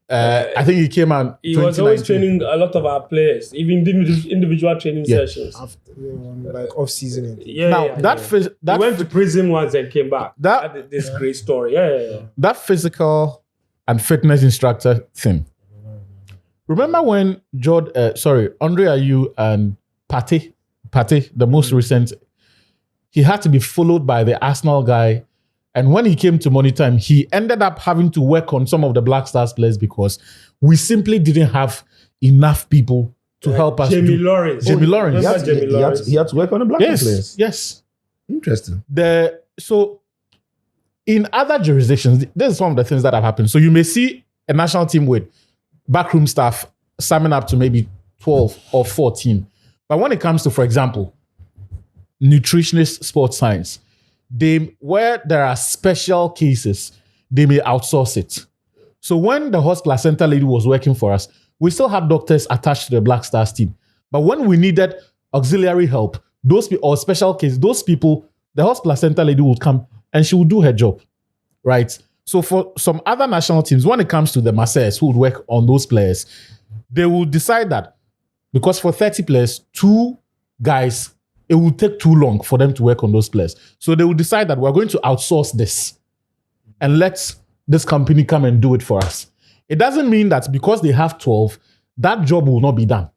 I think he came out. He was always training a lot of our players, even individual training sessions. After, like off season. Yeah. That he went to prison once and came back. This great story. Yeah. That physical and fitness instructor thing. Remember when Andre Ayew and Pate, the most recent, he had to be followed by the Arsenal guy. And when he came to monitor him, he ended up having to work on some of the Black Stars players because we simply didn't have enough people to help us. Jamie Lawrence. Jamie Lawrence. He had to work on the black players. Yes. Interesting. So in other jurisdictions, this is one of the things that have happened. So you may see a national team with backroom staff summing up to maybe 12 or 14. But when it comes to, for example, nutritionist sports science, where there are special cases, they may outsource it. So when the horse placenta lady was working for us, we still had doctors attached to the Black Stars team. But when we needed auxiliary help, or special case, those people, the horse placenta lady would come and she would do her job, right? So for some other national teams, when it comes to the masseurs who would work on those players, they will decide that because for 30 players, 2 guys, it will take too long for them to work on those players. So they will decide that we're going to outsource this and let this company come and do it for us. It doesn't mean that because they have 12, that job will not be done.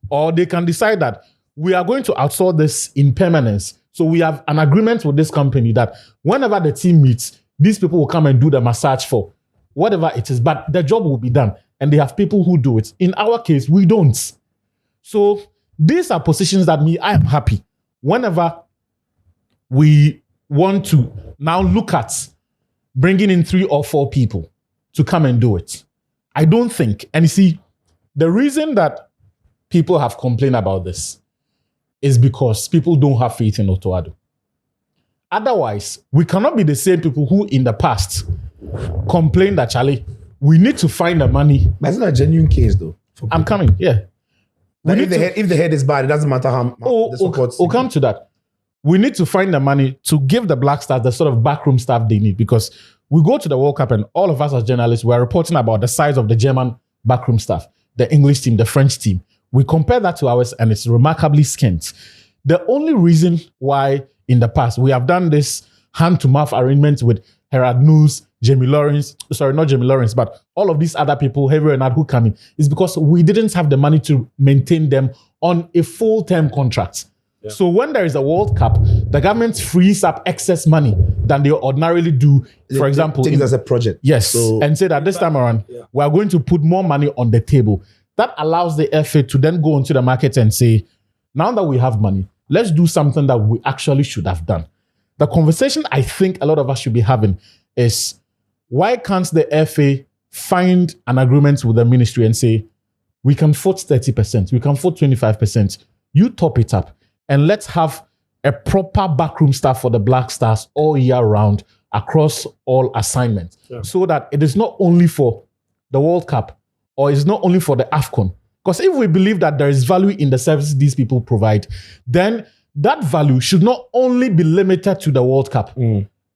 Or they can decide that we are going to outsource this in permanence. So we have an agreement with this company that whenever the team meets, these people will come and do the massage for whatever it is, but the job will be done. And they have people who do it. In our case, we don't. So these are positions that I am happy whenever we want to now look at bringing in 3 or 4 people to come and do it. I don't think, and you see, the reason that people have complained about this is because people don't have faith in Otto Addo. Otherwise, we cannot be the same people who in the past complained that, Charlie, we need to find the money. But it's not a genuine case though. I'm coming, yeah. If the head is bad, it doesn't matter how the support. We'll come to that. We need to find the money to give the Black Stars the sort of backroom staff they need, because we go to the World Cup and all of us as journalists, we're reporting about the size of the German backroom staff, the English team, the French team. We compare that to ours and it's remarkably scant. The only reason why in the past we have done this hand-to-mouth arrangement with Herald News, Jamie Lawrence, not Jamie Lawrence, but all of these other people, Heavy Renard, who come in, is because we didn't have the money to maintain them on a full-term contract. Yeah. So when there is a World Cup, the government frees up excess money than they ordinarily do, for example. Take it as a project. Yes, and say that this time around, we are going to put more money on the table. That allows the FA to then go into the market and say, now that we have money, let's do something that we actually should have done. The conversation I think a lot of us should be having is, why can't the FA find an agreement with the ministry and say, we can afford 30%, we can afford 25%, you top it up, and let's have a proper backroom staff for the Black Stars all year round across all assignments, so that it is not only for the World Cup or it's not only for the AFCON. Because if we believe that there is value in the services these people provide, then that value should not only be limited to the World Cup.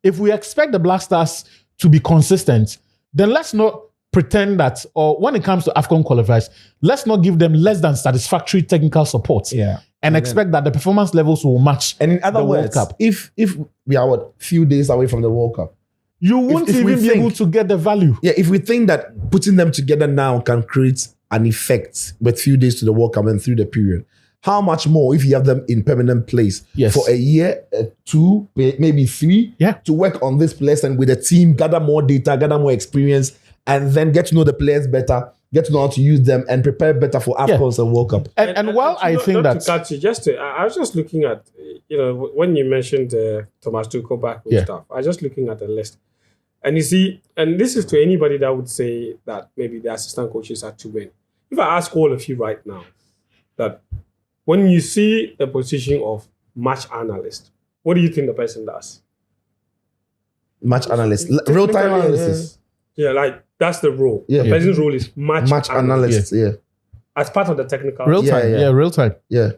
If we expect the Black Stars to be consistent, then let's not pretend that, or when it comes to AFCON qualifiers, let's not give them less than satisfactory technical support. And expect that the performance levels will match. And in other words, World Cup. if we are few days away from the World Cup, you won't even be able to get the value. Yeah, if we think that putting them together now can create an effect with few days to the World Cup and through the period, how much more if you have them in permanent place for a year, 2, maybe 3, to work on this place and with a team, gather more data, gather more experience, and then get to know the players better, get to know how to use them, and prepare better for AFCON and World Cup. And while I think that... I was just looking at, when you mentioned Thomas Tuchel backroom stuff, I was just looking at the list. And you see, and this is to anybody that would say that maybe the assistant coaches are too many. If I ask all of you right now, that when you see the position of match analyst, what do you think the person does? Match analyst. Real-time analysis. Yeah, like that's the role. Yeah. The person's role is match analyst. Yeah. As part of the technical. Real time. Yeah, real time. Yeah.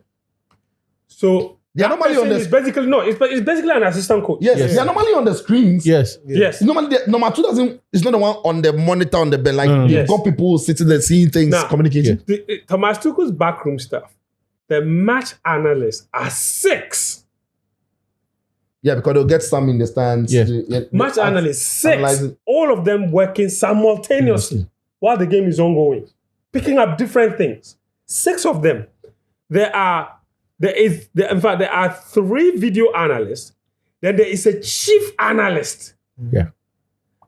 So they're normally on the it's basically it's basically an assistant coach. Yes. They're normally on the screens. Yes. Normally, number 2 is not the one on the monitor on the bed. Like you've got people sitting there seeing things, communicating. Thomas Tuchel's backroom stuff. The match analysts are 6. Yeah, because they'll get some in the stands. Match analysts 6. Analyzing. All of them working simultaneously while the game is ongoing, picking up different things. 6 of them. There are 3 video analysts. Then there is a chief analyst.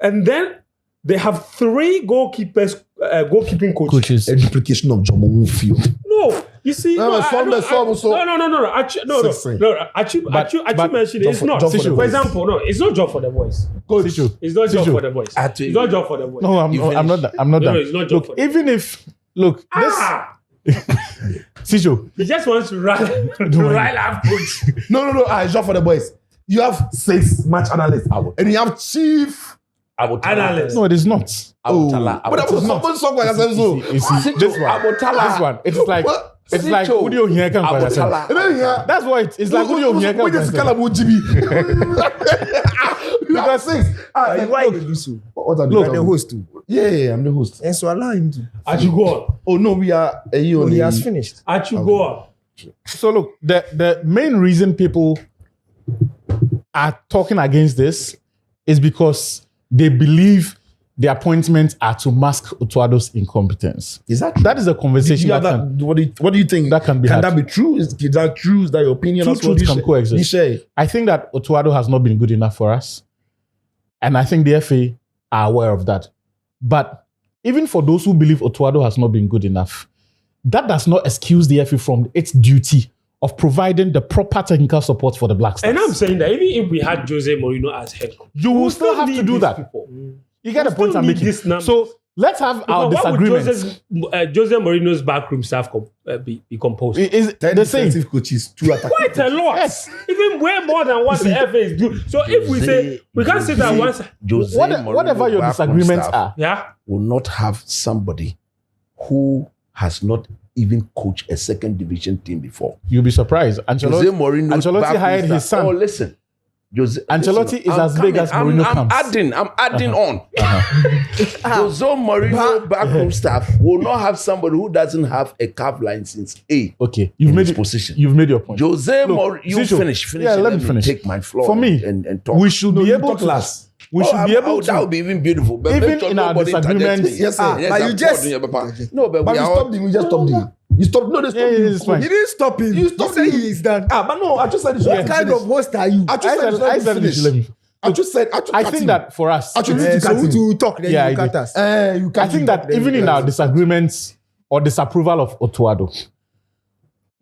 And then they have 3 goalkeeping coaches. A duplication of Jomo Field. No, you see, No. Achu mentioned it's not. For example, no, it's not job for the boys. Coach, it's not job for the boys. It's not job for the boys. No, I'm not. I'm not No, done. it's not job for them. Even if Sijo, He just wants to rile up coach. No. It's job for the boys. You have 6 match analysts, and you have chief analyst. No, it is not. But that was not song like that. So This one. It's like it's like audio here can That's why it's like audio here can. Because 6. Why you do so? What are Look, the host too. Yeah, I'm the host. And so allow him to. Achu, go on. Oh no, we are. He has finished. Achu, go on. So look, the main reason people are talking against this is because they believe the appointments are to mask Otuado's incompetence. Is that true? That is a conversation. What do you think? That can be Can had. that be true? Is that true? Is that your opinion? Two truths can coexist. I think that Otuado has not been good enough for us. And I think the FA are aware of that. But even for those who believe Otuado has not been good enough, that does not excuse the FA from its duty of providing the proper technical support for the Black Stars. And I'm saying that even if we had Jose Mourinho as head coach, you will still have to do that. You get the point I'm making. So let's have our disagreements. Jose Mourinho's backroom staff be composed? Is the same defensive coaches, 2 attackers. Quite a lot. Yes. Even way more than what the FA is doing. So if we say we can't say that once, whatever your disagreements are, will not have somebody who has not even coached a second division team before. You'll be surprised. Ancelotti hired his son. Oh, listen. Ancelotti is as big as Mourinho comes. I'm adding on. Jose Mourinho backroom staff will not have somebody who doesn't have a CAF license. Okay, you've made your point. Jose Mourinho, you finish. Yeah, let me finish. Take my floor. For me, and talk. we should be able to. We should be able to. That would be even beautiful. But even in our disagreements. Yes, sir. But you just. No, but we stopped him. We just stopped him. You stopped. No, they stopped him. It's fine. You didn't stop him. You stopped him. He is done. But no, I just said it. What kind of host are you? I think that for us, so to talk, then you cut us. I think that even in our disagreements or disapproval of Otuado,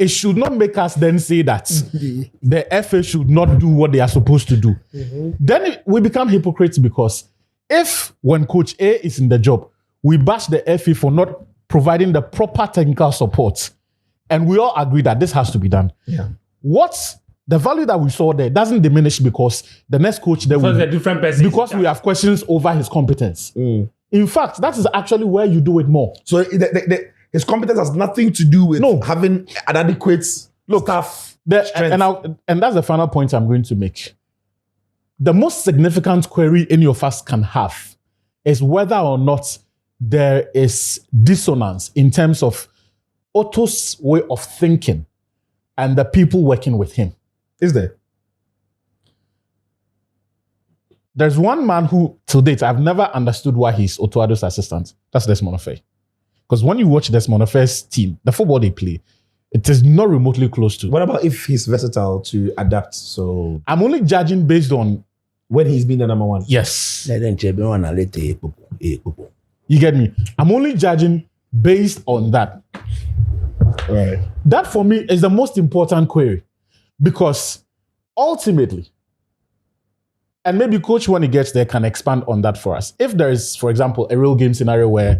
it should not make us then say that the FA should not do what they are supposed to do. Then we become hypocrites, because if when Coach A is in the job, we bash the FA for not providing the proper technical support, and we all agree that this has to be done. What's the value that we saw there doesn't diminish because the next coach there will a different person. because we have questions over his competence. In fact, that is actually where you do it more. So his competence has nothing to do with having an adequate staff strength. And that's the final point I'm going to make. The most significant query any of us can have is whether or not there is dissonance in terms of Otto's way of thinking and the people working with him. Is there? There's one man who, to date, I've never understood why he's Otto Addo's assistant. That's Desmond Ofei. Because when you watch Desmond Ofei's team, the football they play, it is not remotely close to. What about if he's versatile to adapt? So I'm only judging based on when he's been the number one. Yes. You get me? I'm only judging based on that. Right. That for me is the most important query. Because ultimately, and maybe coach when he gets there can expand on that for us. If there is, for example, a real game scenario where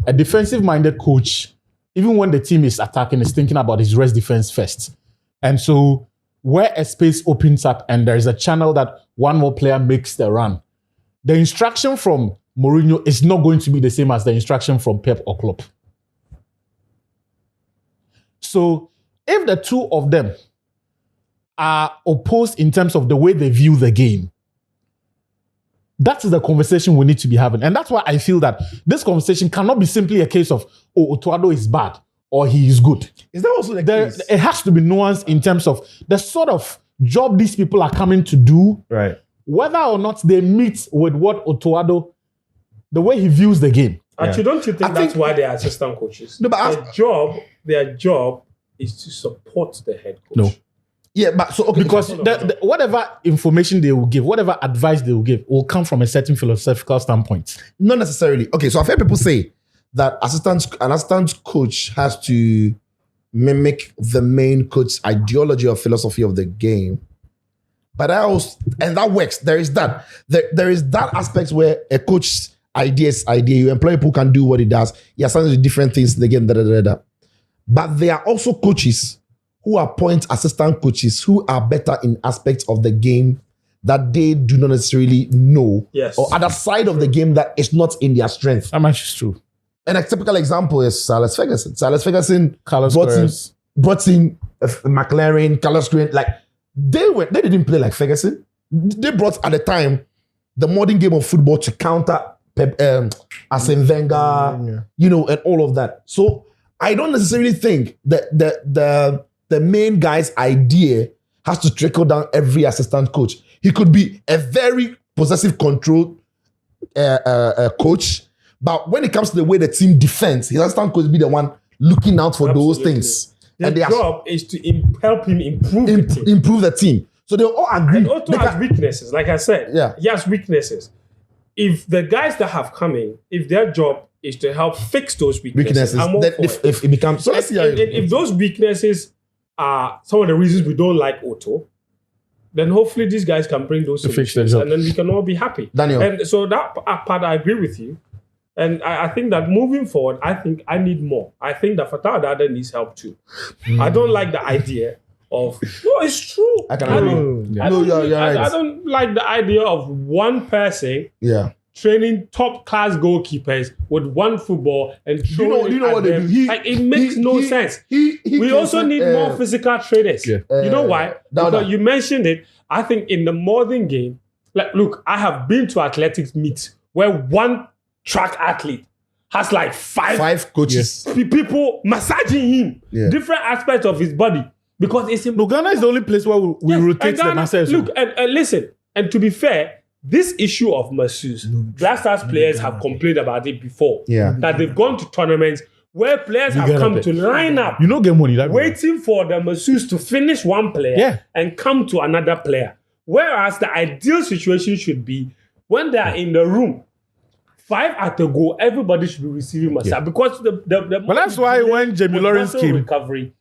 a defensive-minded coach, even when the team is attacking, is thinking about his rest defense first. And so where a space opens up and there is a channel that one more player makes the run, the instruction from Mourinho is not going to be the same as the instruction from Pep or Klopp. So if the two of them are opposed in terms of the way they view the game, that is the conversation we need to be having. And that's why I feel that this conversation cannot be simply a case of, Otto Addo is bad or he is good. Is that also the case? It has to be nuanced in terms of the sort of job these people are coming to do, right? Whether or not they meet with what Otto Addo, the way he views the game. Actually, don't you think that's why they are assistant coaches? No, but their job is to support the head coach. No. Yeah, but so okay. Because whatever information they will give, whatever advice they will give, will come from a certain philosophical standpoint. Not necessarily. Okay, so I've heard people say that an assistant coach has to mimic the main coach's ideology or philosophy of the game. But that works. There is that. There is that aspect where a coach's idea. You employ people who can do what he does. He assigns different things to the game. But there are also coaches who appoint assistant coaches who are better in aspects of the game that they do not necessarily know. Yes. Or other side of the game that is not in their strength. That much is true. And a typical example is Silas Ferguson. Silas Ferguson Carlos brought in McLaren, Carlos Green. Like they didn't play like Ferguson. They brought at the time the modern game of football to counter Arsene Wenger, and all of that. So I don't necessarily think that the main guy's idea has to trickle down every assistant coach. He could be a very possessive control coach, but when it comes to the way the team defends, his assistant coach will be the one looking out for those things. Their job is to help him improve the team. Improve the team. So they all agree. And Otto has weaknesses, like I said. Yeah. He has weaknesses. If the guys that have come in, if their job is to help fix those weaknesses, I'm all then for it. if it becomes... So let's see how if those weaknesses are some of the reasons we don't like Otto, then hopefully these guys can bring those solutions and then we can all be happy. Daniel. And so that part, I agree with you. And I think that moving forward, I need more. I think that Fatah Dada needs help too. I don't like the idea of... No, it's true. I don't like the idea of one person training top-class goalkeepers with one football and throwing what they do? It makes no sense. We also need more physical trainers. You know why? Because you mentioned it. I think in the modern game, like, look, I have been to athletics meets where one track athlete has like five coaches, people massaging him, different aspects of his body, because it's in Ghana is the only place where we rotate the massage. Look, and listen, and to be fair, this issue of masseuse, Black Stars players have complained about it before. That they've gone to tournaments where players have come to line up, get money, waiting for the masseuse to finish one player and come to another player. Whereas the ideal situation should be when they are in the room, 5 at a goal, everybody should be receiving massage because the but that's why when Jamie Lawrence came, recovery,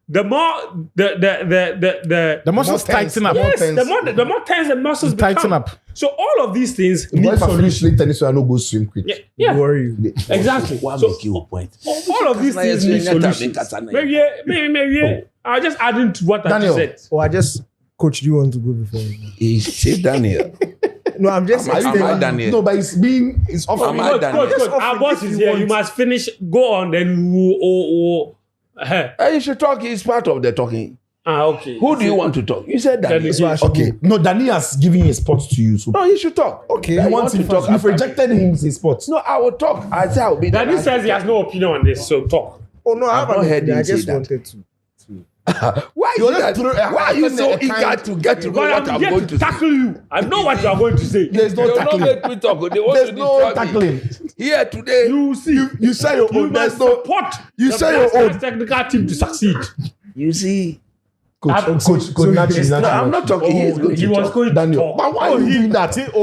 the more The muscles tighten up. yes, the more tense the muscles Tighten become. up. So all of these things need If I finish solution. late tennis, so I no go swim quick. Yeah, Don't worry. exactly. What So make you a point? all of these things need solutions. Maybe I just adding to what I Daniel. said. Or I just, coach, do you want to go before? He said Daniel. No, I'm just Am I extending. Daniel? No, but it's off. Am I Coach, Daniel? coach, Just our boss if is you here. want. You must finish. Go on, then You should talk. He's part of the talking. okay. Who do you want to talk? You said Daniel. Daniel. Okay. No, Danny has given his spot to you. So No, you should talk. Okay. I you want want to to talk. You've rejected him his spot. No, I will talk. I say I will be. the Daddy last says to he has talk. no opinion on this, so talk. Oh no, I I've haven't not heard heard him I say just that. wanted to. Why You is that? wanna throw- Why are you so a kind- eager to get to know But what I'm I'm here going to to say? tackle you. I know what you are going to say. There's They no will not tackling. make me talk. They want There's to no destroy tackling. me. Here today, You see, You say your you own. There's must no. support You the say your Black Stars own. technical team to succeed. you see. Coach, naturally. No, I'm not talking. He is going He to was talk. going to Daniel. talk. But why are you doing that? It is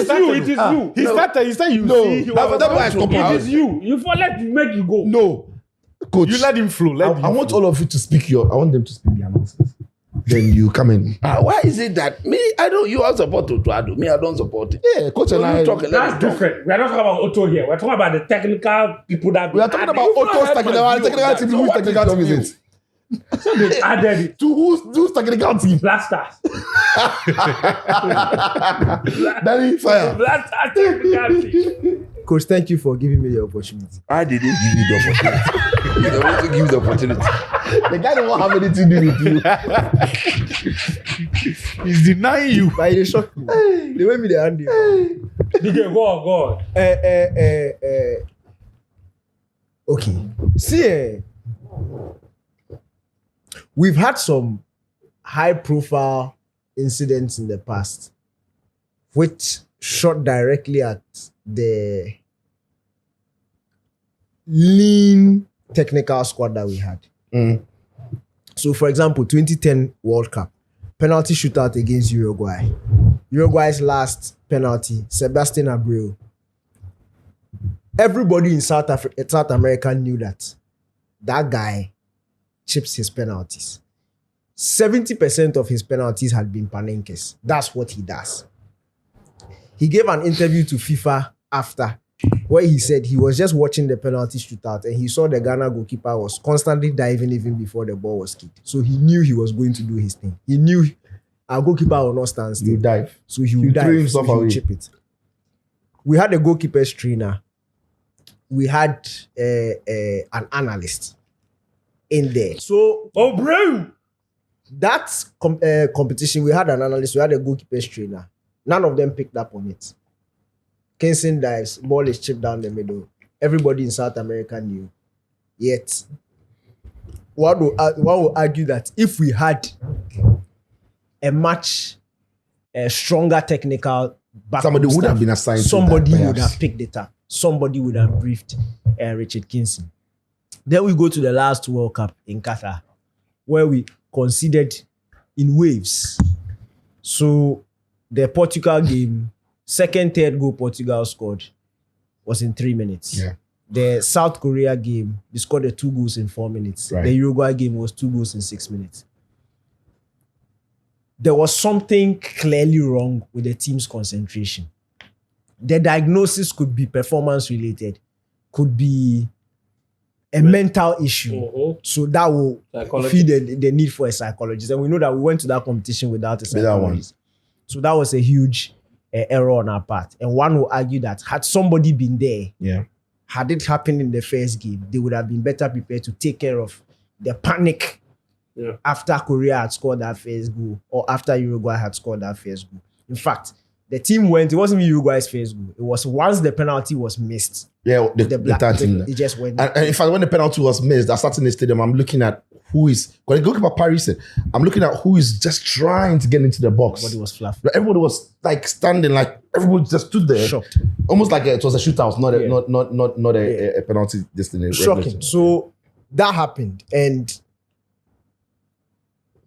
you. It is you. He started. He said you No, see. He that- was that's why I about to- stopped It him. is you. You for let make you go. No, coach. You let him flow. I Let him want flow. all of you to speak I want them to speak their nonsense. Then you come in. Why is it that me? I don't. You all support Otuado. Me, I don't support it. Yeah, coach So and I. you talk. Let That's me talk. different. We are not talking about Otto here. We're talking about the technical people that We are talking about You've not Otto's heard my technical view on team. that. Whose So what technical is team your is it? they added it. To whose technical team? Black Stars. Danny Fire. Black Stars technical team. Coach, thank you for giving me the opportunity. I didn't give you the opportunity. You don't want to give the opportunity. The guy don't have anything to do with you. He's denying you. But it shocked me. The way me the hand you. DJ, go on. Okay. See, we've had some high-profile incidents in the past, which shot directly at the lean technical squad that we had. So, for example, 2010 World Cup, penalty shootout against Uruguay. Uruguay's last penalty, Sebastian Abreu. Everybody in South America knew that guy chips his penalties. 70% of his penalties had been panenkes. That's what he does. He gave an interview to FIFA after, where he said he was just watching the penalty shootout and he saw the Ghana goalkeeper was constantly diving even before the ball was kicked. So he knew he was going to do his thing. He knew our goalkeeper will not stand still. You dive. So he You would threw dive, himself so he would away. chip it. We had a goalkeeper's trainer. We had an analyst in there. So Oh, bro. that competition, we had an analyst, we had a goalkeeper's trainer. None of them picked up on it. Kingston dives, ball is chipped down the middle. Everybody in South America knew. Yet, one will argue that if we had a much stronger technical backroom Somebody would staff, have been assigned to somebody that, would perhaps. have picked it up. Somebody would have briefed Richard Kingston. Then we go to the last World Cup in Qatar, where we conceded in waves. So the Portugal game, second, third goal Portugal scored was in 3 minutes. Yeah. The South Korea game, they scored the 2 goals in 4 minutes. Right. The Uruguay game was 2 goals in 6 minutes. There was something clearly wrong with the team's concentration. The diagnosis could be performance related, could be a mental issue. Mhm. So that will Psychology. feed the need for a psychologist. And we know that we went to that competition without a Without one. psychologist. So that was a huge error on our part. And one will argue that had somebody been there, Yeah. had it happened in the first game, they would have been better prepared to take care of the panic after Korea had scored that first goal or after Uruguay had scored that first goal. In fact, the team went, it wasn't even Uruguay's first goal. It was once the penalty was missed, Yeah, the the third team. it just went. And in fact, when the penalty was missed, I started in the stadium. I'm looking at who is, because the goalkeeper Paris said, I'm looking at who is just trying to get into the box. Everybody was fluffy. But everybody was like standing, like everybody just stood there, Shocked. almost like it was a shootout, not a, Yeah. not a penalty destination. Shocking. So that happened. And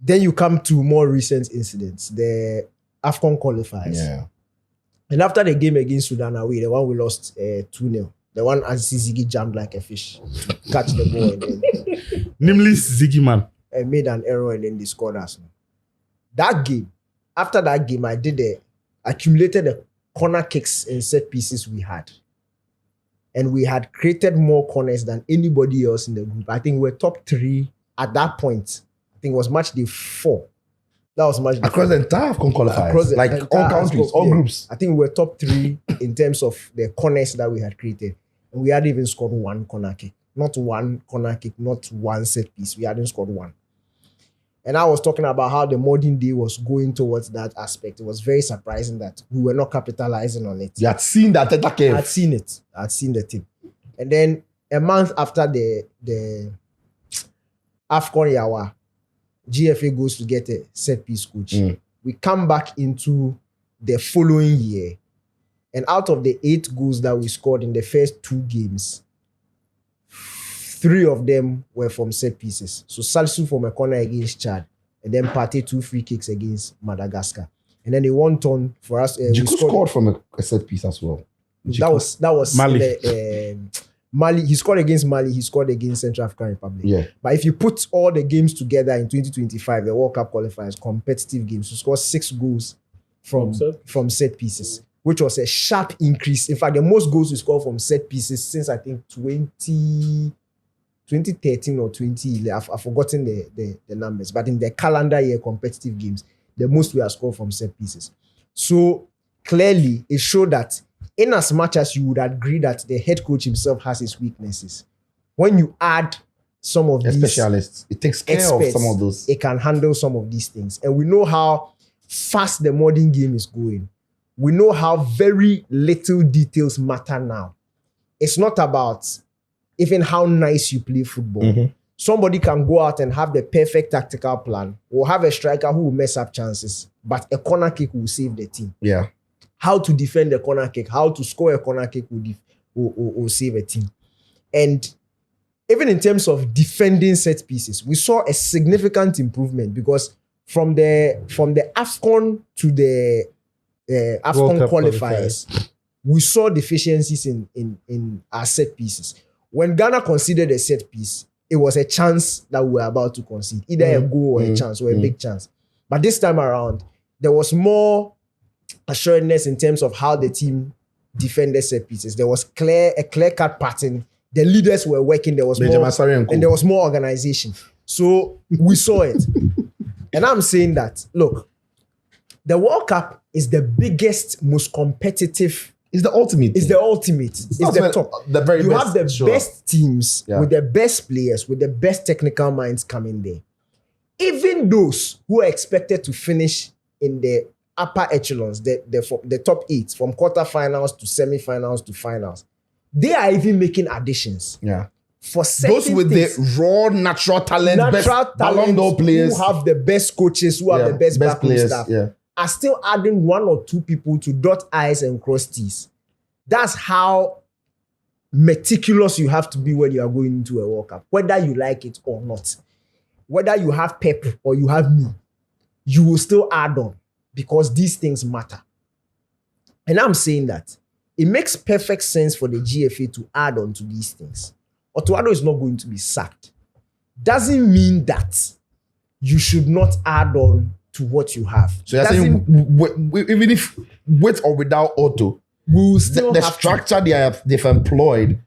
then you come to more recent incidents, the AFCON qualifiers. Yeah. And after the game against Sudan away, the one we lost 2-0, the one Aziz Ziggy jammed like a fish to catch the ball and then Namely Ziggy Man. made an error and then they scored us. That game, after that game, I accumulated the corner kicks and set pieces we had. And we had created more corners than anybody else in the group. I think we were top 3 at that point. I think it was match day 4. That was match day Across the entire AFCON qualifiers, like all countries, all groups. I think we were top 3 in terms of the corners that we had created. And we hadn't even scored one corner kick. Not one corner kick, not one set piece. We hadn't scored one. And I was talking about how the modern day was going towards that aspect. It was very surprising that we were not capitalizing on it. You had seen that Teta I came. had seen it. I had seen the team. And then a month after the AFCON Yawa, GFA goes to get a set piece coach. We come back into the following year. And out of the 8 goals that we scored in the first 2 games, 3 of them were from set pieces. So Salisu from a corner against Chad, and then Partey 2 free kicks against Madagascar. And then they won on for us. Jiku scored from a set piece as well. That was Mali. Mali. He scored against Mali. He scored against Central African Republic. Yeah. But if you put all the games together in 2025, the World Cup qualifiers, competitive games, he scored 6 goals from set pieces, which was a sharp increase. In fact, the most goals we scored from set pieces since I think 2013 or 2011. I've forgotten the numbers. But in the calendar year competitive games, the most we have scored from set pieces. So clearly, it showed that in as much as you would agree that the head coach himself has his weaknesses, when you add some of these specialists, it takes care of experts, some of those. it can handle some of these things. And we know how fast the modern game is going. We know how very little details matter now. It's not about even how nice you play football. Somebody can go out and have the perfect tactical plan, or have a striker who will mess up chances, but a corner kick will save the team. Yeah. How to defend the corner kick, how to score a corner kick will save a team. And even in terms of defending set pieces, we saw a significant improvement, because from the AFCON to the AFCON qualifiers, we saw deficiencies in our set pieces. When Ghana considered a set piece, it was a chance that we were about to concede, either a goal or a chance, or a big chance. But this time around, there was more assuredness in terms of how the team defended set pieces. There was a clear-cut pattern. The leaders were working. There was more, and there was more organization. So we saw it. And I'm saying that, look, the World Cup is the biggest, most competitive. It's the ultimate. It's the ultimate. It's the top. The very you best. have the best teams Yeah. with the best players, with the best technical minds coming there. Even those who are expected to finish in the upper echelons, the top 8, from quarterfinals to semi-finals to finals, they are even making additions. Yeah. For certain Those with things, the raw natural talent, best Ballon d'Or players, who have the best coaches, who have the best backroom players, staff, yeah. are still adding 1 or 2 people to dot I's and cross T's. That's how meticulous you have to be when you are going into a World Cup, whether you like it or not. Whether you have Pep or you have me, you will still add on, because these things matter. And I'm saying that it makes perfect sense for the GFA to add on to these things. Otuado is not going to be sacked. Doesn't mean that you should not add on to what you have. So you're saying even if with or without Otto, we'll still the have structure they've employed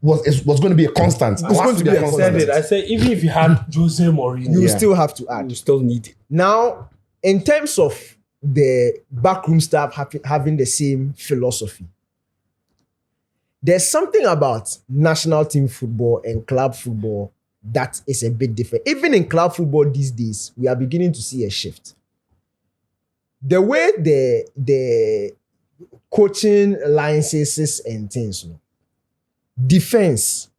was going to be a constant. It's going to be a constant. I said even if you had Jose Mourinho, you still have to add. you still need it. Now, in terms of the backroom staff having the same philosophy, there's something about national team football and club football that is a bit different. Even in club football these days, we are beginning to see a shift. The way the coaching licenses and things, defense,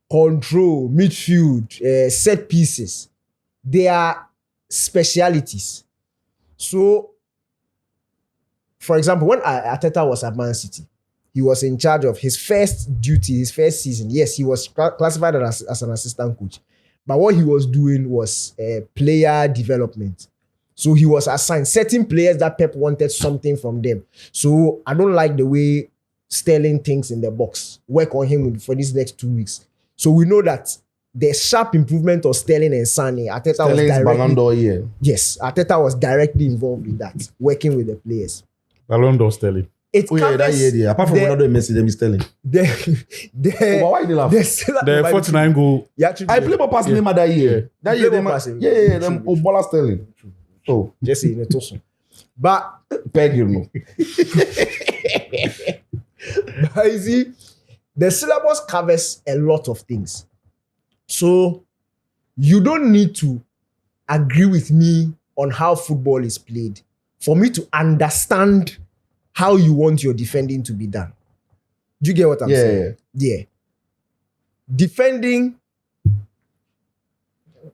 control, midfield, set pieces, they are specialities. So, for example, when Arteta was at Man City, he was in charge of his first duty, his first season. Yes, he was classified as an assistant coach. But what he was doing was player development. So he was assigned certain players that Pep wanted something from them. So I don't like the way Sterling thinks in the box. Work on him for these next 2 weeks. So we know that the sharp improvement of Sterling and Sane, Arteta Sterling's Ballon d'Or year. yes, Arteta was directly involved in that, working with the players. Ballon d'Or Sterling. It Oh yeah, that covers year, yeah. Apart from the- Ronaldo and Messi, them is Sterling. the But why did they laugh? the syllable- The 49 goal. Yeah, actually, I play more pass Neymar that year. That You year, play more Neymar. pass him. Yeah, them Obola Sterling. Oh, Jesse in a toss. But beg you no. But you see, the syllabus covers a lot of things. So you don't need to agree with me on how football is played for me to understand how you want your defending to be done. Do you get what I'm Yeah, saying? Yeah. Defending,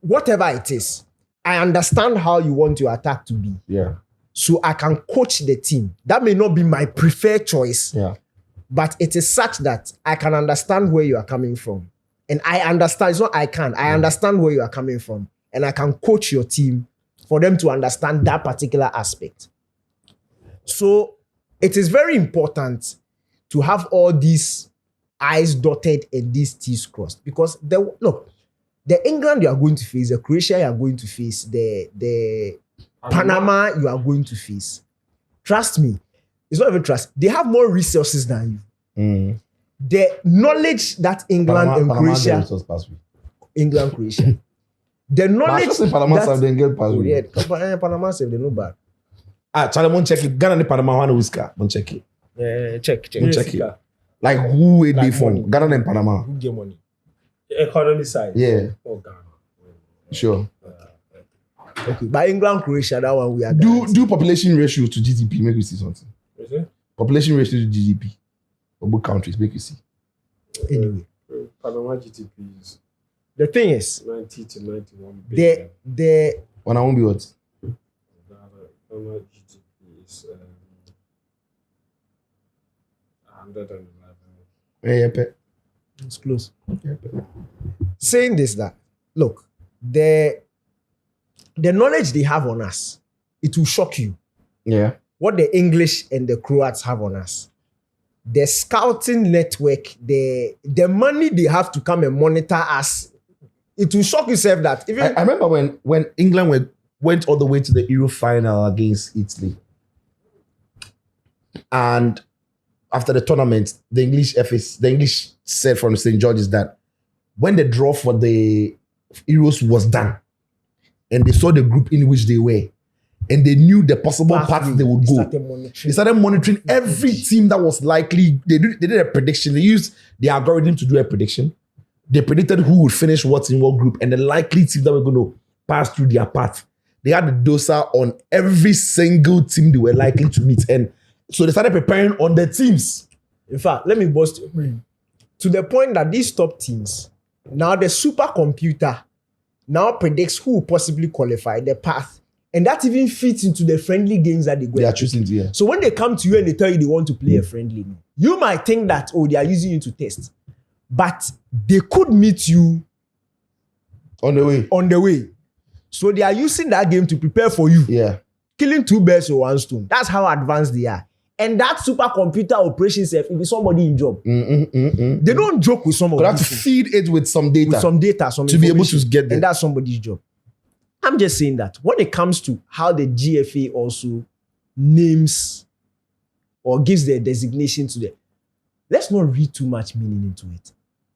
whatever it is, I understand how you want your attack to be. yeah, So I can coach the team. That may not be my preferred choice, yeah. but it is such that I can understand where you are coming from. And I understand, it's not I can, I understand where you are coming from. And I can coach your team for them to understand that particular aspect. So it is very important to have all these I's dotted and these T's crossed. Because the England you are going to face, the Croatia you are going to face, the Panama you are going to face. Trust me, it's not even trust. They have more resources than you. The knowledge that England and Croatia, England, Croatia, the knowledge Panama that, have them get pass. yeah, Panama say they know bad. Charlie, won't check it. Ghana and Panama want to whisker. Won't check it. Check. Won't check it. Like who it Like be from? money. Ghana and Panama. Who get money? Economy side. Yeah, Oh, Ghana. sure. Okay, by England, Croatia, that one we are Do population ratio to GDP. Make you see something. Is it? Population ratio to GDP for both countries. Make you see. anyway. Panama GDP is The thing is, 90 to 91 billion. the When I won't be what? Panama GDP is 111. Yeah. it's close. Saying this, that look, the knowledge they have on us, it will shock you. Yeah. What the English and the Croats have on us, the scouting network, the money they have to come and monitor us, it will shock yourself that even I remember when England went all the way to the Euro final against Italy, and after the tournament, the English said from St. George's that when the draw for the Euros was done, and they saw the group in which they were, and they knew the possible paths they would go, they started monitoring every team that was likely. They did a prediction. They used the algorithm to do a prediction. They predicted who would finish what in what group and the likely team that were going to pass through their path. They had the dosa on every single team they were likely to meet. And so they started preparing on the teams. in fact, let me bust your brain to the point that these top teams, now the supercomputer now predicts who will possibly qualify, the path, and that even fits into the friendly games that they go. They are choosing to, yeah. So when they come to you and they tell you they want to play a friendly, you might think that, oh, they are using you to test. But they could meet you On the way. So they are using that game to prepare for you. Yeah. Killing two birds with one stone. That's how advanced they are. And that supercomputer operation self, if it's somebody in job, they don't joke with some of But have to these things. feed it with some data. With some data, some to be able to information. get there. And that's somebody's job. I'm just saying that when it comes to how the GFA also names or gives their designation to them, let's not read too much meaning into it.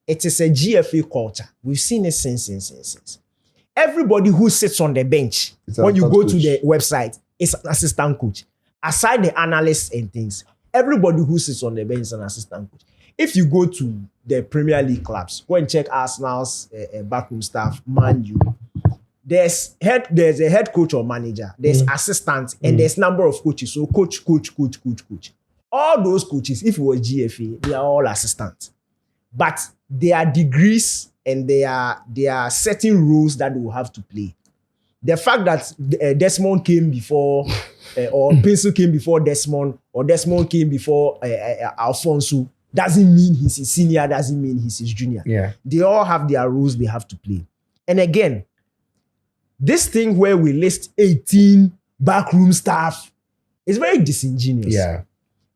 It is a GFA culture. We've seen it since. Everybody who sits on the bench, It's an when you go to assistant the website, is an assistant coach. Aside the analysts and things, everybody who sits on the bench is an assistant coach. If you go to the Premier League clubs, go and check Arsenal's backroom staff, Man U. There's a head coach or manager, there's assistants, and there's number of coaches. So coach. All those coaches, if it was GFA, they are all assistants. But there are degrees and there are certain roles that they will have to play. The fact that Desmond came before, or Pencil came before Desmond, or Desmond came before Alfonso, doesn't mean he's his senior, doesn't mean he's his junior. Yeah. They all have their roles they have to play. And again, this thing where we list 18 backroom staff is very disingenuous. Yeah.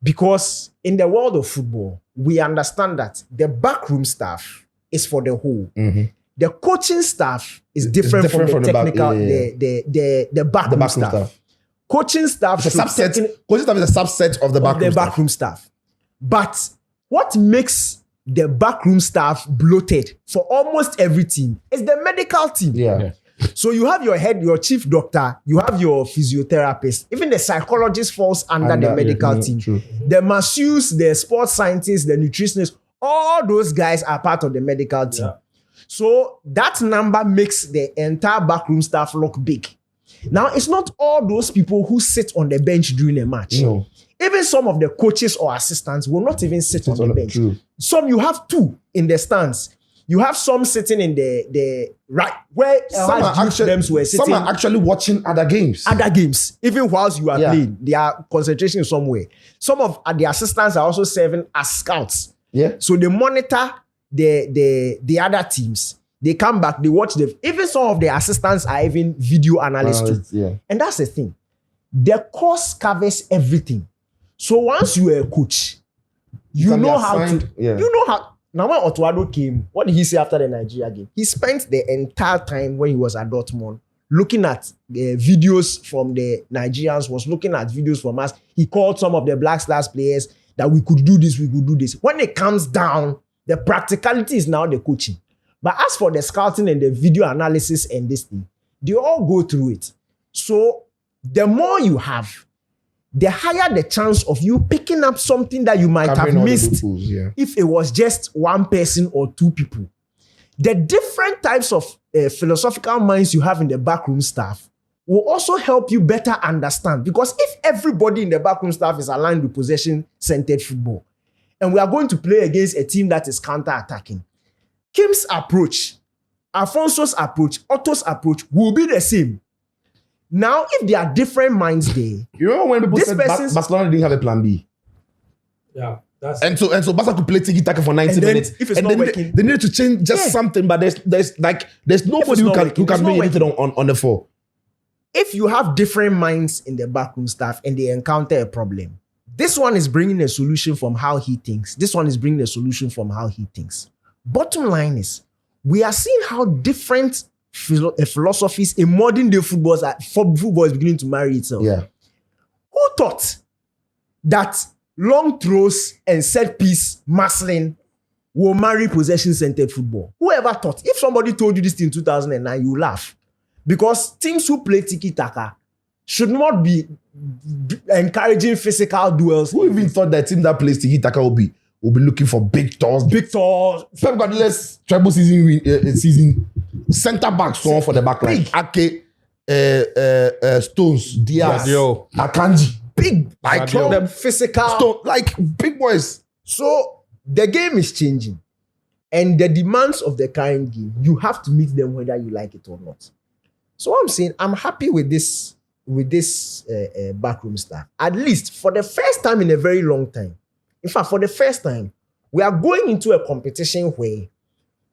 Because in the world of football, we understand that the backroom staff is for the whole. The coaching staff is different, different from the from the back- technical, yeah. the backroom backroom staff. staff. Coaching staff It's a should subset. techni- Coaching staff is a subset of the of backroom the staff. backroom staff. But what makes the backroom staff bloated for almost every team is the medical team. Yeah. So you have your head, your chief doctor, you have your physiotherapist, even the psychologist falls under the medical team. True. The masseuse, the sports scientists, the nutritionists, all those guys are part of the medical team. Yeah. So that number makes the entire backroom staff look big. Now, it's not all those people who sit on the bench during a match. No. Even some of the coaches or assistants will not even sit on the bench. True. Some you have two in the stands. You have some sitting in the right where Some are, actually, were sitting. some are actually watching other games. Other games, even whilst you are Yeah. playing, their concentration is somewhere. Some of the assistants are also serving as scouts. Yeah. So they monitor the other teams. They come back, they watch them. Even some of the assistants are even video analysts too. Yeah. And that's the thing. The course covers everything. So once you are a coach, you can be know how to. assigned- yeah. You know how. Now when Otuado came, what did he say after the Nigeria game? He spent the entire time when he was at Dortmund looking at the videos from the Nigerians, was looking at videos from us. He called some of the Black Stars players that we could do this, we could do this. When it comes down, the practicality is now the coaching. But as for the scouting and the video analysis and this thing, they all go through it. So the more you have, the higher the chance of you picking up something that you might Covering have all the missed loopholes, yeah. if it was just one person or two people. The different types of philosophical minds you have in the backroom staff will also help you better understand. Because if everybody in the backroom staff is aligned with possession-centered football, and we are going to play against a team that is counter-attacking, Kim's approach, Alfonso's approach, Otto's approach will be the same. Now, if there are different minds there, You remember when people This said person's- Barcelona didn't have a plan B? Yeah, that's And so Barca could play tiki-taka for 90 And then minutes. if it's and not then working- they needed to change just Yeah. something, but there's nobody who not can working, it's bring not anything on the floor. if you have different minds in the backroom staff and they encounter a problem, this one is bringing a solution from how he thinks. This one is bringing a solution from how he thinks. Bottom line is, we are seeing how different philosophies in modern day football is beginning to marry itself. Yeah. Who thought that long throws and set piece muscling will marry possession-centered football? Whoever thought? If somebody told you this in 2009, you laugh. Because teams who play tiki-taka should not be encouraging physical duels. Who even thought that team that plays tiki-taka will be looking for big toss? Victor, Pep Guardiola's treble season center back scoring for the back line. Ake, Stones, Diaz, Sadio. Akanji, big, like Sadio. them physical. Stone, like big boys. So the game is changing. And the demands of the current game, you have to meet them whether you like it or not. So what I'm saying, I'm happy with this backroom staff. At least for the first time in a very long time. In fact, for the first time, we are going into a competition where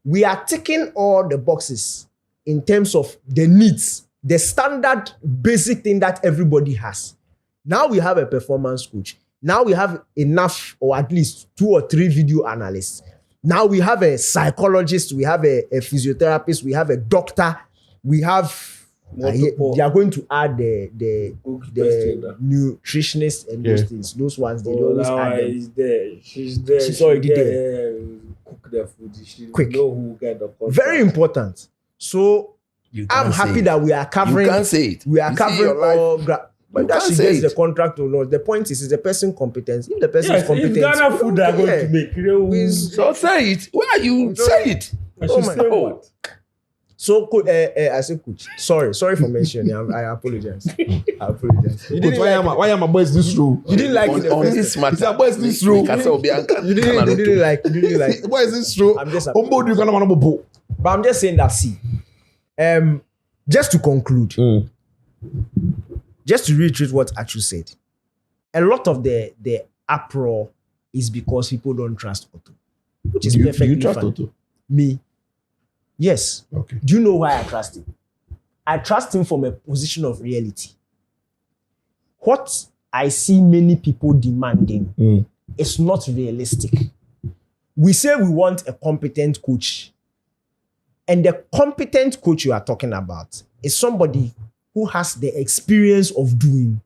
we are ticking all the boxes in terms of the needs, the standard basic thing that everybody has. Now we have a performance coach. Now we have enough, or at least 2 or 3 video analysts. Now we have a psychologist, we have a physiotherapist, we have a doctor, we have. Multiple. They are going to add the Goalkeeper. nutritionist and those things. Those ones they always now add them. is there. She's there. She's already there. Cook the food. She Quick. know who get the contract. Very important. So You I'm can't say happy it. that we are covering. You can't say it. We are You see covering your life. all. But You that can't she say gets it. the contract or not. The point is the person competence. If the person is Yes, competent, it's Ghana food they are going yeah. to make. You know, We- So say it. Why are you say it? I should Oh my say God. what? So, I say, coach. Sorry for mentioning. I apologize. I apologize. You didn't like. Why are my boys this row? You didn't like it the On first this time. matter. It's a boys this room. You didn't like. You didn't like. Why is this true? I'm just. Ombo, you can't want to But I'm just saying that. See, just to conclude, just to reiterate what Achu said, a lot of the uproar is because people don't trust Otto, which is perfectly you trust fine. Otto? Me, yes. Okay. Do you know why I trust him? I trust him from a position of reality. What I see many people demanding is not realistic. We say we want a competent coach, And the competent coach you are talking about is somebody who has the experience of doing.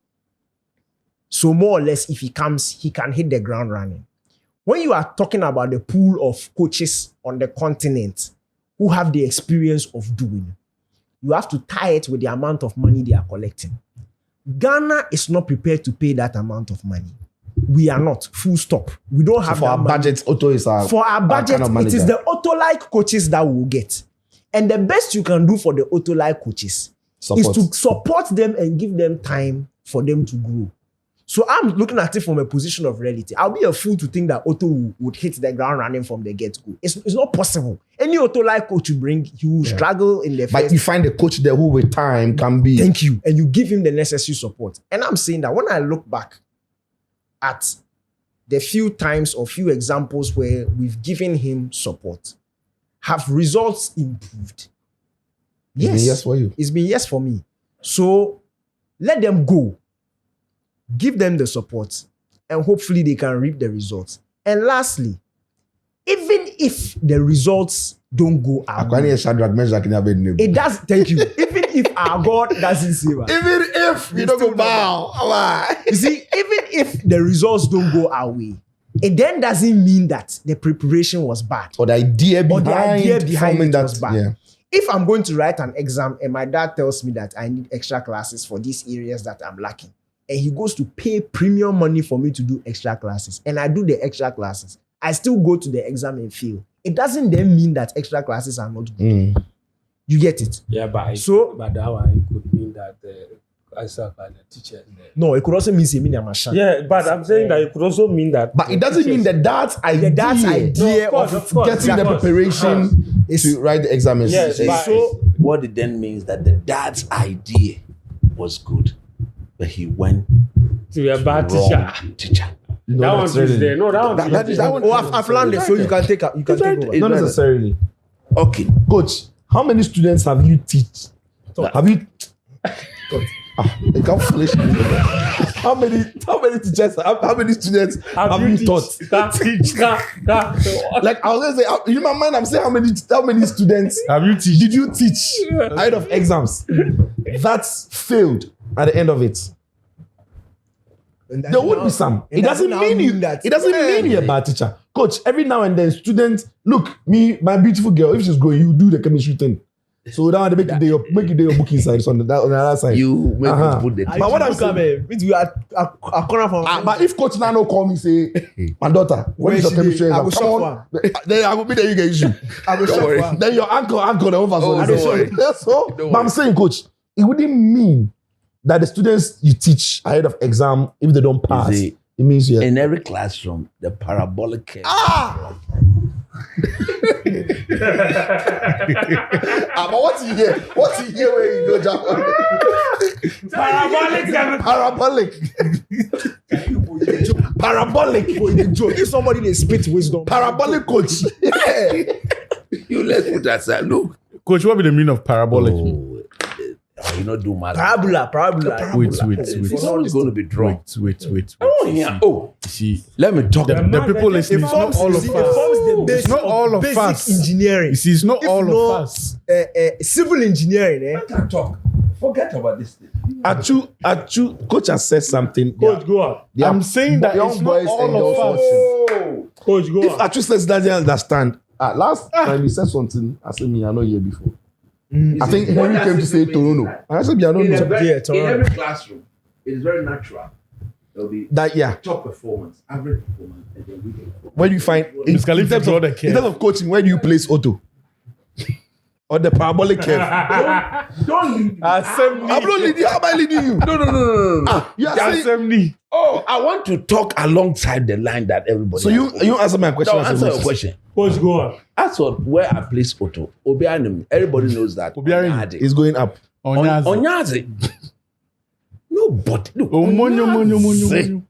So more or less, if he comes, he can hit the ground running. When you are talking about the pool of coaches on the continent who have the experience of doing, you have to tie it with the amount of money they are collecting. Ghana is not prepared to pay that amount of money. We are not. Full stop. We don't have For that our money. budget, Otto is our For our budget, kind of it is manager. the Otto-like coaches that we will get. And the best you can do for the Otto-like coaches Support. is to support them and give them time for them to grow. So I'm looking at it from a position of reality. I'll be a fool to think that Otto would hit the ground running from the get-go. It's not possible. Any Otto-like coach you bring, he will struggle in the But first. you find a coach there who with time can be. Thank you. And you give him the necessary support. And I'm saying that when I look back at the few times or few examples where we've given him support, have results improved? It's been yes for you. It's been yes for me. So let them go. Give them the support and hopefully they can reap the results. And lastly, even if the results don't go our Akwani way, and Shadrach, Meshach, and Abednego. it does, thank you. Even if our God doesn't save us. Even if you don't go bow, You see, even if the results don't go our way, it then doesn't mean that the preparation was bad. or the idea Or behind, the idea behind forming it that was bad. yeah. If I'm going to write an exam and my dad tells me that I need extra classes for these areas that I'm lacking, and he goes to pay premium money for me to do extra classes, and I do the extra classes, I still go to the exam and fail. It doesn't then mean that extra classes are not good. You get it? Yeah, but So- but that one could mean that I suck at the teacher. No, it could also mean saying I'm a shan. Yeah, but I'm saying that it could also mean that. But it doesn't mean that that's idea, dad's idea No, of course, getting the of course. preparation to write the exam. Yes, but- So What it then means that the dad's idea was good, but he went to be a bad wrong teacher. teacher. That one is there. No, that one That is that one. I've learned it, so you can take over. Not necessarily. Okay, Coach, how many students have you teach? Have you? You can't finish. How many teachers? How many students have you taught? Like I was gonna say, in my mind, I'm saying how many students Have you teach? did you teach ahead of exams? That's failed at the end of it. There would be some. It doesn't mean you. It doesn't mean you're a bad teacher, coach. Every now and then, students look me, my beautiful girl. If she's going, you do the chemistry thing. So now they make you do your book inside. So on the other side. you make me put the. But what I'm saying, we are a corner from. but if coach Nano call me say, my daughter, when is your chemistry I exam? will Come shop on, then I will be there. You get issue. I will Don't shop worry. one. Then your uncle, the one Oh, don't worry. So, Don't but I'm worry. saying, coach, it wouldn't mean that the students you teach ahead of exam, if they don't pass, see, it means you're. In every classroom, the parabolic curve. But what's he hear? What's he hear when you go down? Parabolic. Parabolic. If somebody they spit wisdom, Parabolic coach. You let's put that aside. Look, Coach, what be the meaning of parabolic? you not do math. parabola. Wait. It's always going to be drawn. Wait. Oh, yeah. Oh, See, let me talk. the people listening, it's not all of It forms us. the base It's not of all of basic us. engineering. You see, it's not If all no- of us. Civil engineering, Can talk. Forget about this thing. Achu, coach has said something. Coach, go on. I'm saying that young it's boys not and all girls of us. watching. Coach, go If on. Achu says that, they understand. Last time he said something, I said, me, I know here before. I think Henry came to say Toronto. And I said, me, I don't know. in every classroom, it is very natural. There'll be That, yeah. top performance, average performance, and then weak performance. Where do you find, in Khalifa terms draw of, the in curve. terms of coaching, where do you place Otto? Or the parabolic curve? Don't lead me. I'm not leading you. How am I leading you? No. You are saying, Assembly. Oh, I want to talk alongside the line that everybody. so you answer my question. No, as a answer your host. question. Coach, go on. As for where I place Otto, Obianim, everybody knows that. Obianim It's going up. Onyazi. Onyazi. Nobody. Look. Oh, monyo.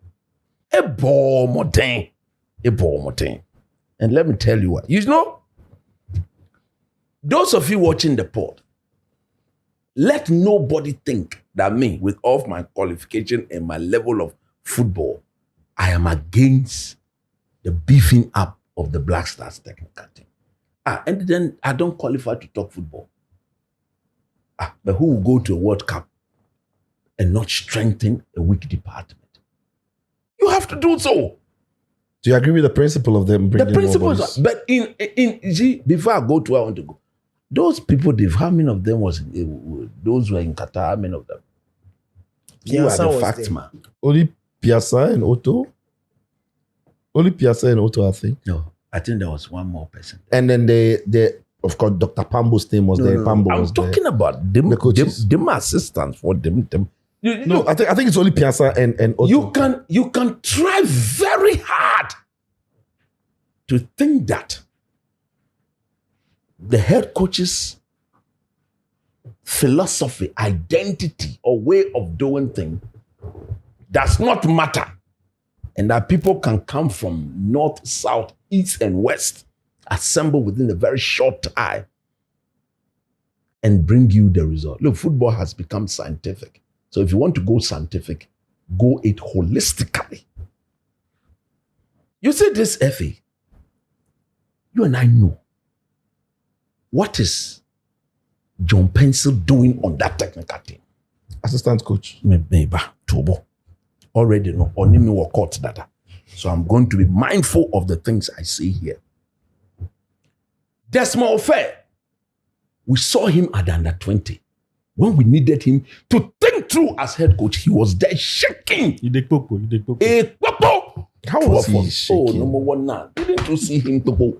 A ball motin. And let me tell you what. You know, those of you watching the pod, let nobody think that me, with all of my qualification and my level of football, I am against the beefing up of the Black Stars technical team. And then I don't qualify to talk football. But who will go to a World Cup and not strengthen a weak department? You have to do so. Do you agree with the principle of them bringing The principles, more bodies? but before I go to where I want to go, those people, how many of them those who were in Qatar, how many of them? You are Piazza the was facts, there. man. Only Piazza and Otto? Only Piazza and Otto, I think. No, I think there was one more person. And then they of course, Dr. Pambo's name was there. Pambo I'm was talking about them, The coaches. them assistants for them. No, I think it's only Piazza and Otto. You can try very hard to think that the head coach's philosophy, identity, or way of doing things does not matter, and that people can come from north, south, east, and west, assemble within a very short time, and bring you the result. Look, football has become scientific. So if you want to go scientific, go it holistically. You see this FA, you and I know what is John Pencil doing on that technical team. Assistant coach. Maybe Tobo already know Onimi will court data. So I'm going to be mindful of the things I say here. Desmond Fair, we saw him at the under 20. When we needed him to think through as head coach, he was there shaking. You dig popo. How was he shaking? number one now. Didn't you see him, Topo?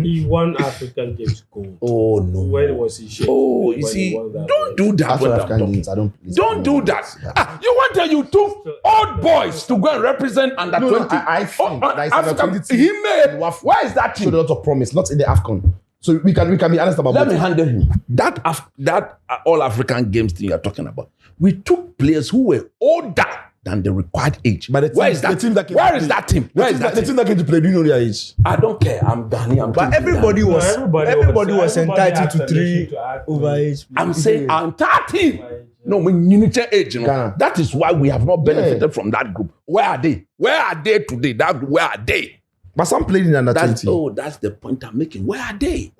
He won African Games gold. Oh, no. When was he shaking? Oh, you When see, he won that don't gold? do that After when I'm African talking. Games, I don't. Don't do that. You want to you took old boys to go and represent under No, 20. I think that is African, under 20 he made. Where is that Showed team? a lot of promise, not in the AFCON. So we can be honest about Let both. me handle him. That all African Games thing you are talking about. We took players who were older than the required age. But the team- Where is that? the team that came Where to is play- that team? The Where team is that the team? team that came to play, do you know their age? I don't care. I'm Danny. But everybody was Everybody was entitled had to permission 3 to act. overage. I'm saying I'm 30. No, when you age, you know, Ghana. that is why we have not benefited from that group. Where are they? Where are they today? Where are they? But some played in under That's 20. that's the point I'm making. Where are they?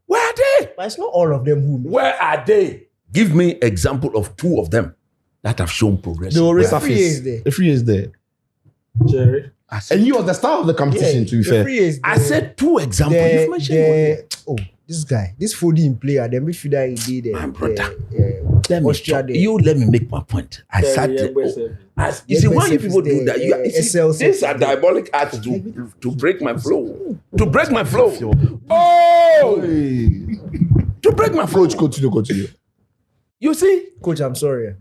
Where are they? But it's not all of them who made. Where are they? Give me example of 2 of them that have shown progress. They will Where- resurface. is there. The free is there. Jerry. I said, And he was the star of the competition, to be fair. I said 2 examples. You've mentioned one. this guy, this 4D player, the midfielder he did. My brother. Let me Austria, let me make my point. I sat there. You see, why you people do that? You see, these are diabolic acts to break my flow. To break my flow. Oh! To break my flow. Coach, continue. You see, Coach, I'm sorry.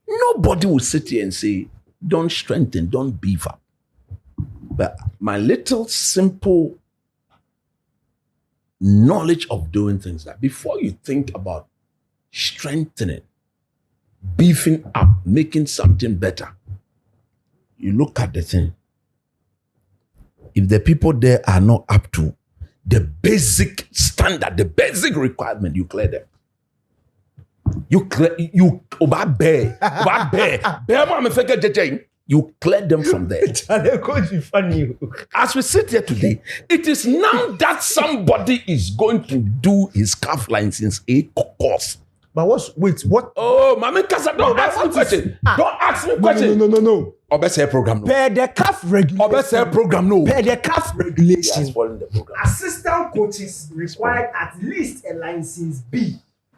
nobody will sit here and say, don't strengthen, don't beef up. But my little simple knowledge of doing things that before you think about strengthening, beefing up, making something better, you look at the thing. If the people there are not up to the basic standard, the basic requirement, you clear them. You clear you you clear them from there. Coach, you funny. As we sit here today, it is now that somebody is going to do his calf license a course. But what? Oh, Mami Kasa, don't ask me question. Don't ask me question. No. Obese program no. Per the CAF Obese regulations. program no. Per the CAF regulations. Following the program. Assistant coaches required at least a license B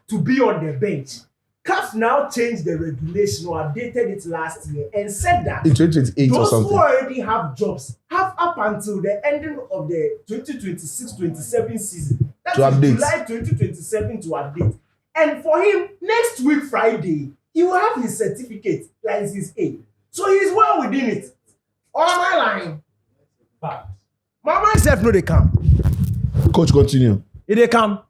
to be on the bench. CAF now changed the regulation or updated it last year and said that In 2028 or those who something. already have jobs have up until the ending of the 2026-27 season. That To is update. July 2027 to update. And for him, next week Friday, he will have his certificate, license A. So he's well within it. Or am I lying? My myself know they come. Coach, continue. If they come,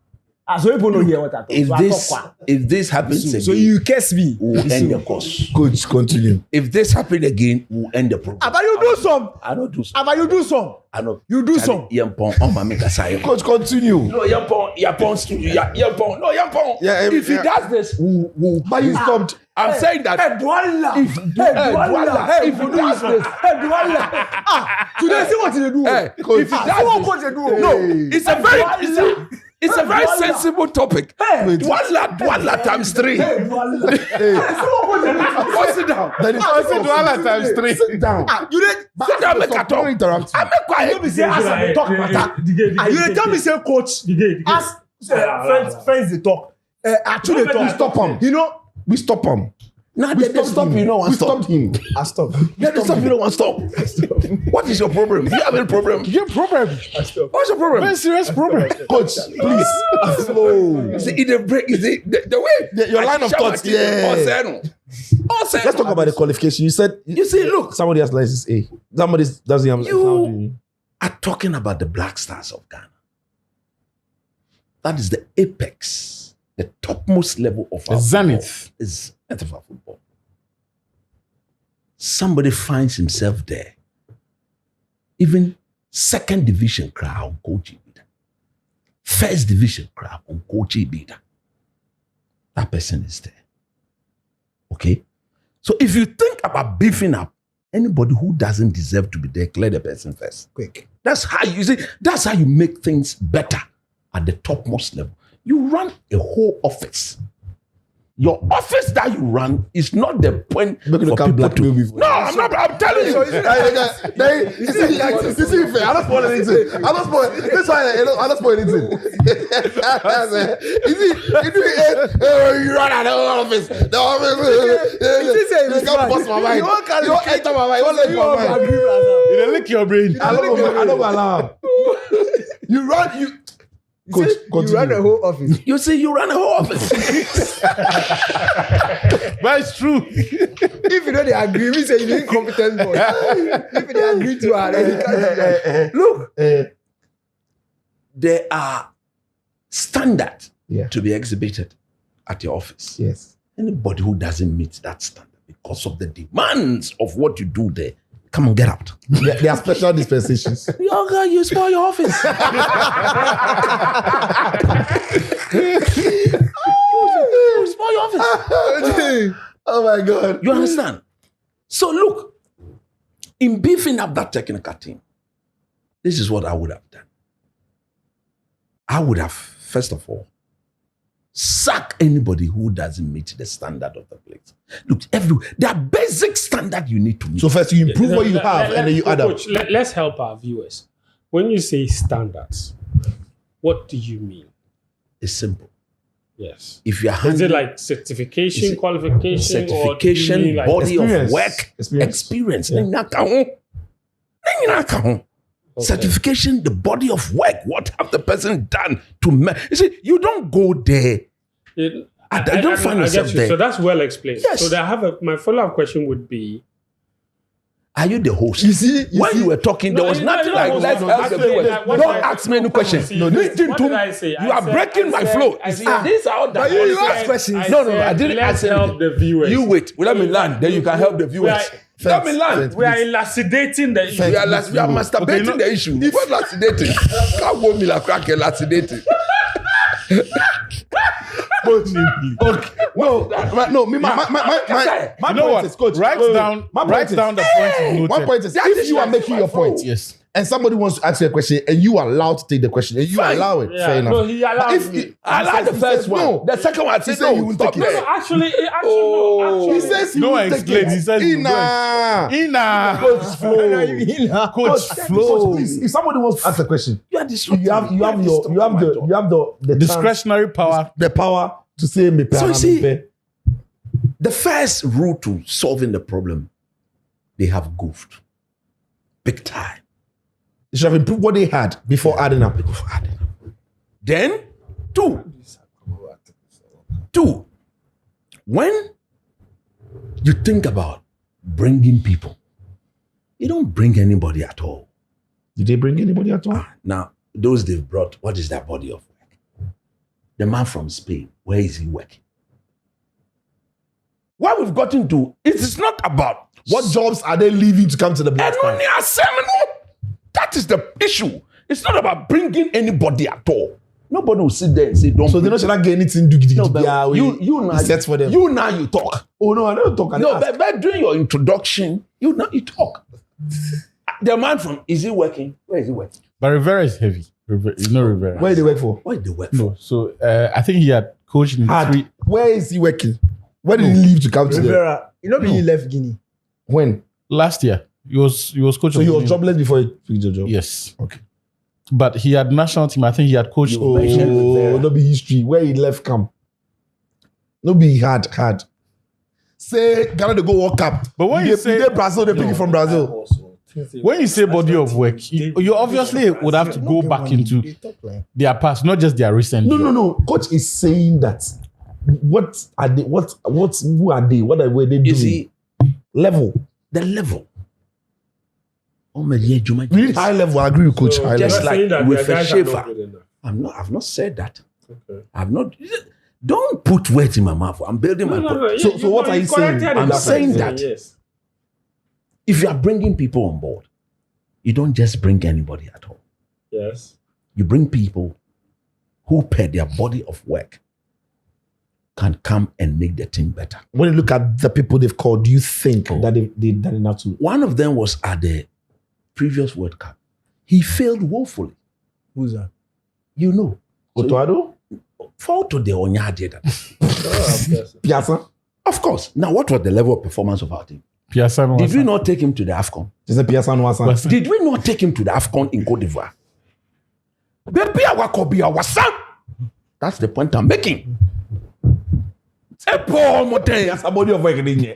So people don't hear what I talk. If this happens again, So you curse me. we'll end the course. Coach, continue. If this happens again, we'll end the program. But you do some. I don't do some. But you do some. I know. You do some. Yampon, on my make a sign. Coach, continue. No, Yampon studio. Yampon, no, Yampon. Yeah, if he yeah. does this, we'll But you stopped. I'm saying that. Hey, Dwala. If you does this, Hey, Dwala. Today, see what you do. if he See does what this, coach you do. no, it's a very sensible topic. Hey. Dwala times 3. Hey, Dwala. See what coach you do. Go sit down. That is Dwala times 3. Sit down. You did. Sit down, make a Don't talk. interrupt. I make quiet. You say as I talk matter. You dey tell me say coach. As friends they talk. Actually they We talk. stop him. You know. We stop him. Now We they stop him. you. No one We stop. stopped him. I stop. They stop you. No one stop. What is your problem? Do you have any problem? Your problem. I stop. What's your problem? Very serious problem. Coach, please. Slow. Is it the break? Is it the way? Your line of thought, yeah. Let's talk about the qualification. You said, You see, look, somebody has license A. Somebody doesn't have You are talking about the Black Stars of Ghana. That is the apex, the topmost level of our zenith. football is NFL football. Somebody finds himself there. Even second division crowd on coach Ibida. First division crowd on coach Ibida. That person is there. Okay? So if you think about beefing up anybody who doesn't deserve to be there, clear the person first. Quick. That's how you see, that's how you make things better at the topmost level. You run a whole office. Your office that you run is not the point Make for you people blackmail to. people. No, I'm not. I'm telling you. You see, fair. I don't spoil anything. I don't spoil. This why I don't spoil anything. You run at the office. The office. You can't bust my mind. You won't enter my mind. You won't let my mind. You lick your brain. I don't allow. You run. Coach, You run the whole office. You see, you run a whole office. But it's true. If you know they agree, me say you incompetent boy. If they agree to her, then you can't do that. Look, there are standards Yeah. to be exhibited at your office. Yes. Anybody who doesn't meet that standard because of the demands of what you do there, come on, get out. There are special dispensations. Yo, girl, you spoil your office. you spoil your office. Oh my God. You understand? So look, in beefing up that technical team, this is what I would have done. I would have, first of all, sack anybody who doesn't meet the standard of the place. Look, there are basic standard you need to meet. So first you improve what you have and then you add up. Coach, let's help our viewers. When you say standards, what do you mean? It's simple. Yes. If you're Is handling it like certification, qualification, or do you certification, mean like body of experience? work, experience. Okay. Certification, the body of work. What have the person done to you see, you don't go there. I don't find yourself get you. there. So that's well explained. Yes. So my follow-up question would be, Are you the host? You see, when you were talking, there was nothing like, let's help the viewers. Don't ask me any question. Listen what to did me. I say? You are breaking my flow. You see, these are all the you ask questions. No, I didn't Let's ask help anything. the viewers. You wait. Let me land. Then you can help the viewers. Let me land. We are elucidating the issue. We are masturbating the issue. What lacidating? Can't go me like crack lacidating. Okay. No, my You know point what? is, coach. Write down the point you noted. My point is, if you are making your point, Yes. and somebody wants to ask you a question, and you are allowed to take the question, and you allow it, fair enough. No, he allowed But me. I like the first one. No. The second one, I He said said no. he won't Stop take it. there. Actually, He no. says he No will one take explained. it. He says no. Ina. Coach Flow. Coach Flow. Coach, please, if somebody wants to ask a question, You are disrupting. you have the Discretionary power. the power to say me. So you see, the first route to solving the problem, they have goofed. Big time. they should have improved what they had before adding up. Then, two, when you think about bringing people, you don't bring anybody at all. Did they bring anybody at all? Now, those they've brought, what is their body of work? the man from Spain, where is he working? What we've gotten to, it is not about What jobs are they leaving to come to the Black Stars? That is the issue. It's not about bringing anybody at all. Nobody will sit there and say, don't. So they not get anything to No, but you now, set for them. You now you talk. Oh no, I don't talk. No, but during your introduction, you talk. The man from, is he working? Where is he working? But Rivera is heavy. You know Rivera. Where do they work for? Where did they work for? No, so I think he had coached in three. Where is he working? Where did he leave to come to the? Rivera, you know, he left Guinea. When? Last year. He was coach. So of he was Guinea. jobless before he took the job. Yes. Okay. But he had national team. I think he had coached. You mentioned Rivera. no be history. Where he left camp. No be hard. Say Ghana to go World Cup. But when you say- Brazil, they pick it from Brazil. When you say body of work, you obviously would have to go back into their past, not just their recent. No. Coach is saying that. What are they? Who are they? What are they doing? You see, Level. the level. Oh my dear, Juma. Really high level. I agree with Coach. So High just level. you're saying like that with their guys a are not shaver. good enough. I've not said that. Okay. I've not. Don't put words in my mouth. I'm building my point. So what are you saying? corrected I'm it. saying that. Yes. If you are bringing people on board, you don't just bring anybody at all. Yes. You bring people who per their body of work can come and make the team better. When you look at the people they've called, do you think that they've done enough to? One of them was at the previous World Cup. He failed woefully. Who's that? You know. Otoado? Fall to the Onyadie that. Piazza? Of course. Now, what was the level of performance of our team? Piazza Did we not take him to the AFCON? Is it Piazza Nwasa? Was- Did we not take him to the AFCON in Cote d'Ivoire? Baby, that's the point I'm making. Say, Paul Mote. Piazza body of work in here.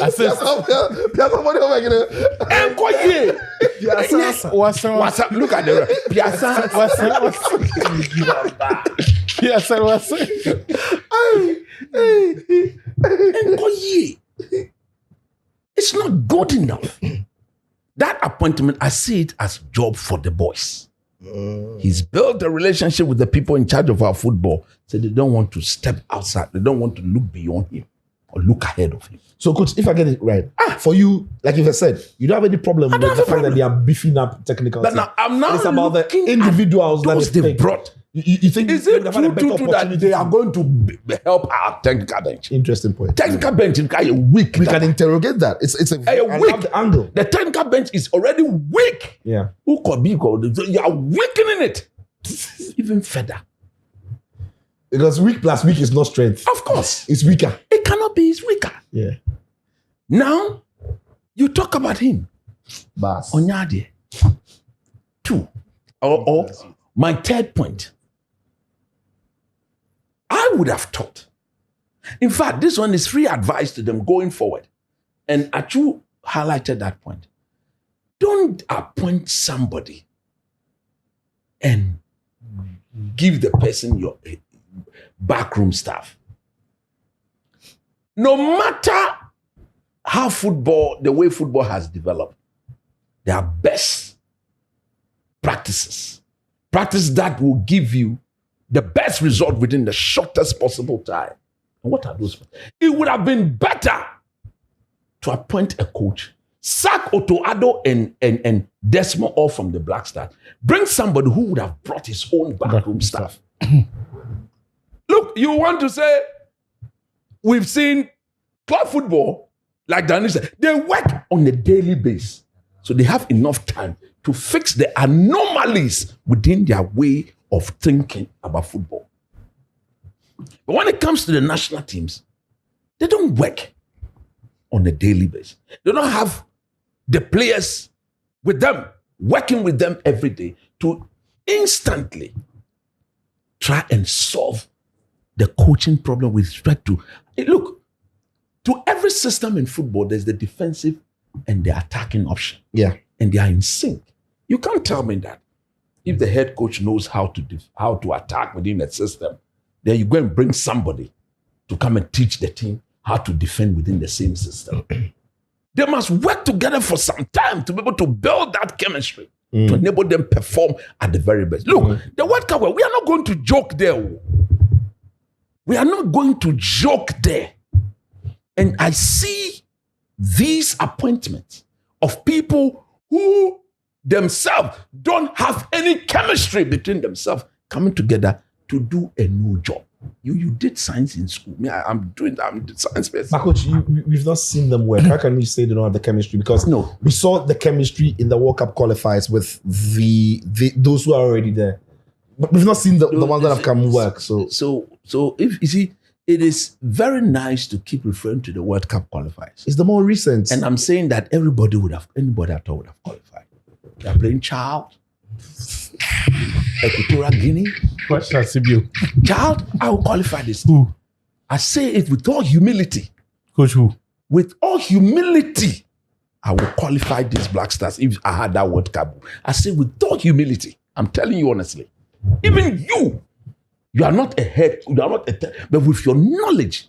I said, Piazza body of work in here. Enkoye. what's up? Look at the Piazza. Piazza. Enkoye. It's not good enough. That appointment, I see it as job for the boys. He's built a relationship with the people in charge of our football, so they don't want to step outside. They don't want to look beyond him or look ahead of him. So, coach, if I get it right, for you, like if I said, you don't have any problem with don't the have a fact that problem. they are beefing up technical. But team. now I'm now It's about the looking individuals at those that they've brought. You think Is it they've had a better true that opportunity? they are going to help our technical bench? Interesting point. Technical bench is kind of weak. We can interrogate that. It's a I weak. love the angle. The technical bench is already weak. Yeah. Who could be called? You are weakening it even further. Because weak plus weak is not strength. Of course, It's weaker. it cannot be. It's weaker. Yeah. Now, you talk about him. Bas. Onyadie. Two. Or my third point. I would have thought. In fact, this one is free advice to them going forward. And Achu highlighted that point. Don't appoint somebody and give the person your backroom staff. No matter how the way football has developed, there are best practices. Practice that will give you the best result within the shortest possible time. And what are those? It would have been better to appoint a coach, sack Otoado and Desmond all from the Black Stars, bring somebody who would have brought his own backroom staff. Look, you want to say we've seen club football, like Danny said, they work on a daily basis. So they have enough time to fix the anomalies within their way of thinking about football. But when it comes to the national teams, they don't work on a daily basis. They don't have the players with them, working with them every day to instantly try and solve the coaching problem with respect to, look, to every system in football, there's the defensive and the attacking option. Yeah. And they are in sync. You can't tell me that if the head coach knows how to attack within a system, then you go and bring somebody to come and teach the team how to defend within the same system. They must work together for some time to be able to build that chemistry to enable them perform at the very best. Look, the World Cup, we are not going to joke there. We are not going to joke there. And I see these appointments of people who themselves don't have any chemistry between themselves coming together to do a new job. You did science in school. Me, I'm the science person. But coach, we've not seen them work. How can we say they don't have the chemistry? Because we saw the chemistry in the World Cup qualifiers with those who are already there. But we've not seen the ones that have come work. So if you see, it is very nice to keep referring to the World Cup qualifiers. It's the more recent. And I'm saying that anybody at all would have qualified. They are playing Child, Equatorial Guinea. Child, I will qualify this. Who? I say it with all humility. Coach who? With all humility, I will qualify these Black Stars if I had that World Cup. I say with all humility, I'm telling you honestly, even you are not ahead, but with your knowledge,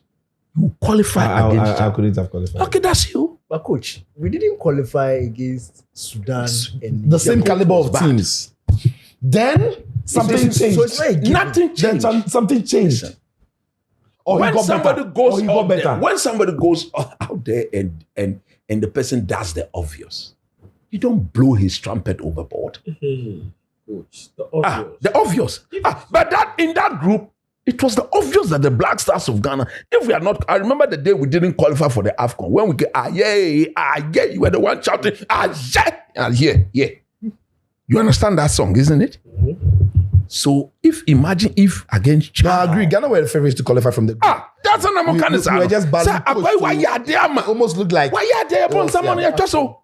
you qualify against I couldn't have qualified. Okay, that's you. But coach, we didn't qualify against Sudan and The same caliber of bad. teams. Then something changed. So it's not a given. Nothing changed. Then something changed. Or when somebody goes got out there, better. when somebody goes out there and the person does the obvious, you don't blow his trumpet overboard. Coach, the obvious. The obvious. But that in that group, it was the obvious that the Black Stars of Ghana, if we are not, I remember the day we didn't qualify for the AFCON. When we get, yeah, you were the one shouting, yeah. You understand that song, isn't it? So imagine if against No, Chad. I agree. Ghana were the favorites to qualify from the group. That's an American. We were just badly coached why to- you are there, man? Almost looked like Why you are there upon Yes, someone yeah. just so?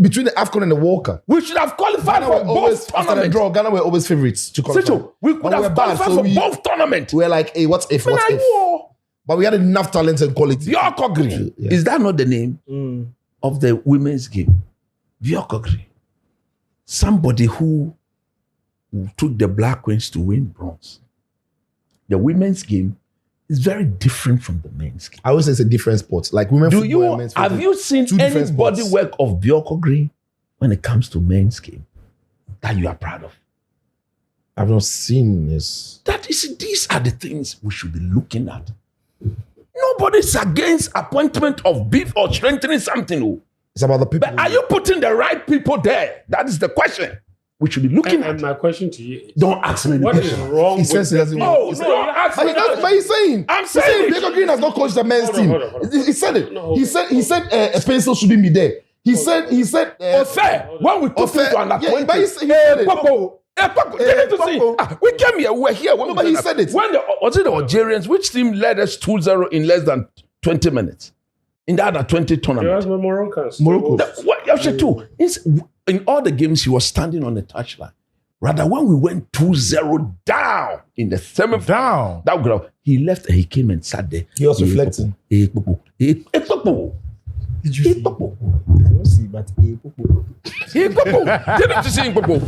between the AFCON and the World Cup. We should have qualified Ghana for were always, both after the tournaments. draw, Ghana were always favorites to qualify. So we could But we have were bad, qualified so for we- both tournaments. We were like, hey, what if? When What I if? wore But we had enough talent and quality. Biokogri. Yeah. Is that not the name of the women's game? Biokogri. Somebody who took the Black Queens to win bronze. The women's game is very different from the men's game. I always say it's a different sport. Like women Do football and you men's have football. you seen Two different any body sports. work of Biokogri when it comes to men's game that you are proud of? I've not seen this. That is, these are the things we should be looking at. Nobody's against appointment of beef or strengthening something. Oh. It's about the people. But are you putting the right people there? That is the question we should be looking And at. my question to you is, Don't ask me the what is question. wrong He with says he doesn't the want- people? No, you asked But, me that. but he's saying, I'm he's saying- Baker Green has not coached the men's Hold on, team. hold on, hold on. He said it. No, hold he on. said a pencil shouldn't be there. He said Fair. When we took Fair. him to under Yeah, 20. but he said it. Popo. Popo. Didn't you see? Popo. We came here. We were here. When No, we but he did said that. it. When was it the Algerians? Which team led us 2-0 in less than 20 minutes? In the under 20 You tournament. asked me Moroccans. Morocco. What else too? In all the games, he was standing on the touchline. Rather, when we went 2-0 down in the semi-final, that girl, he left and he came and sat there. He was reflecting. Popo. Did you see? Popo. I don't see, but Popo. Didn't you see Popo?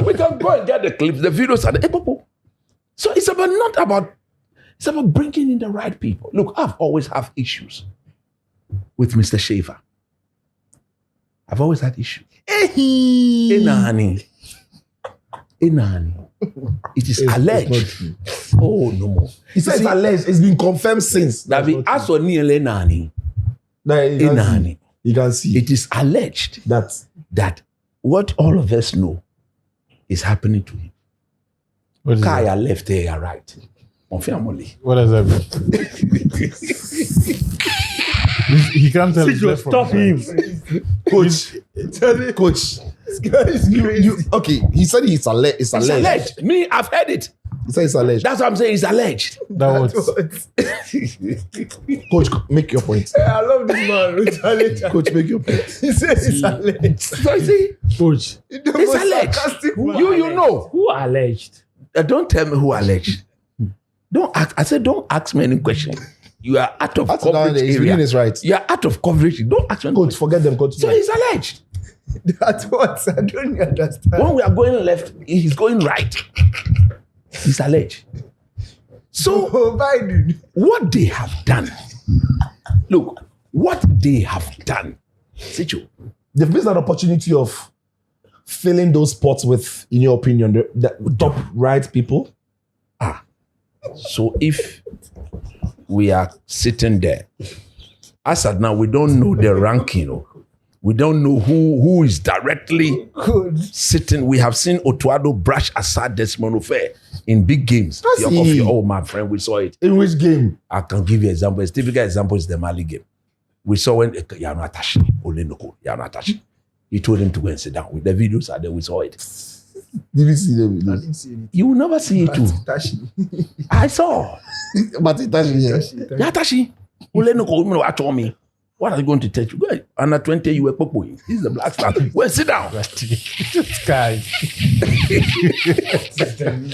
We can go and get the clips, the videos, and Popo. So it's about bringing in the right people. Look, I've always have issues with Mr. Shaver. I've always had issues. Inani. It is alleged. Oh, no more. He said it's alleged. It's been confirmed since. That be as or near Nani. You Inani. can see It is alleged that what all of us know is happening to him. What is that? Kaya left there, right. On family. What does that mean? He can't tell his left from Stop his him. right. Coach. Okay, he said it's alleged. It's It's alleged. alleged. Me, I've heard it. He said it's alleged. That's what I'm saying. It's alleged. That was Coach, make your point. I love this man. It's alleged. Coach, make your point. He said it's alleged. So you see, coach. it's alleged. You know. Who alleged? Don't tell me who alleged. Don't ask. I said, don't ask me any question. You are out of That's down coverage there. He's area. reading his rights. You are out of coverage. Don't ask me. any Coach, question. forget them. Coach. So it's alleged. That's what I don't understand. When we are going left, he's going right. It's alleged. So Oh, Biden. what they have done, look, what they have done Situ. They've missed an opportunity of filling those spots with, in your opinion, the top right people. So if we are sitting there, as at now, we don't know the ranking. We don't know who is directly sitting. We have seen Otuado brush aside Desmond Ofe in big games. Oh, my friend, we saw it. In which game? I can give you an example. A typical example is the Mali game. We saw when Yanatashi, Olenoko, Yanatashi. He told him to go and sit down. With the videos are there, we saw it. Did you see the videos? I didn't see anything. You will never see it too. I saw. But Itachi, Yatashi, Olenoko, what told me? What are you going to teach you? Go under 20, you were popoing. This is the Black Star. Well, sit down. Guy.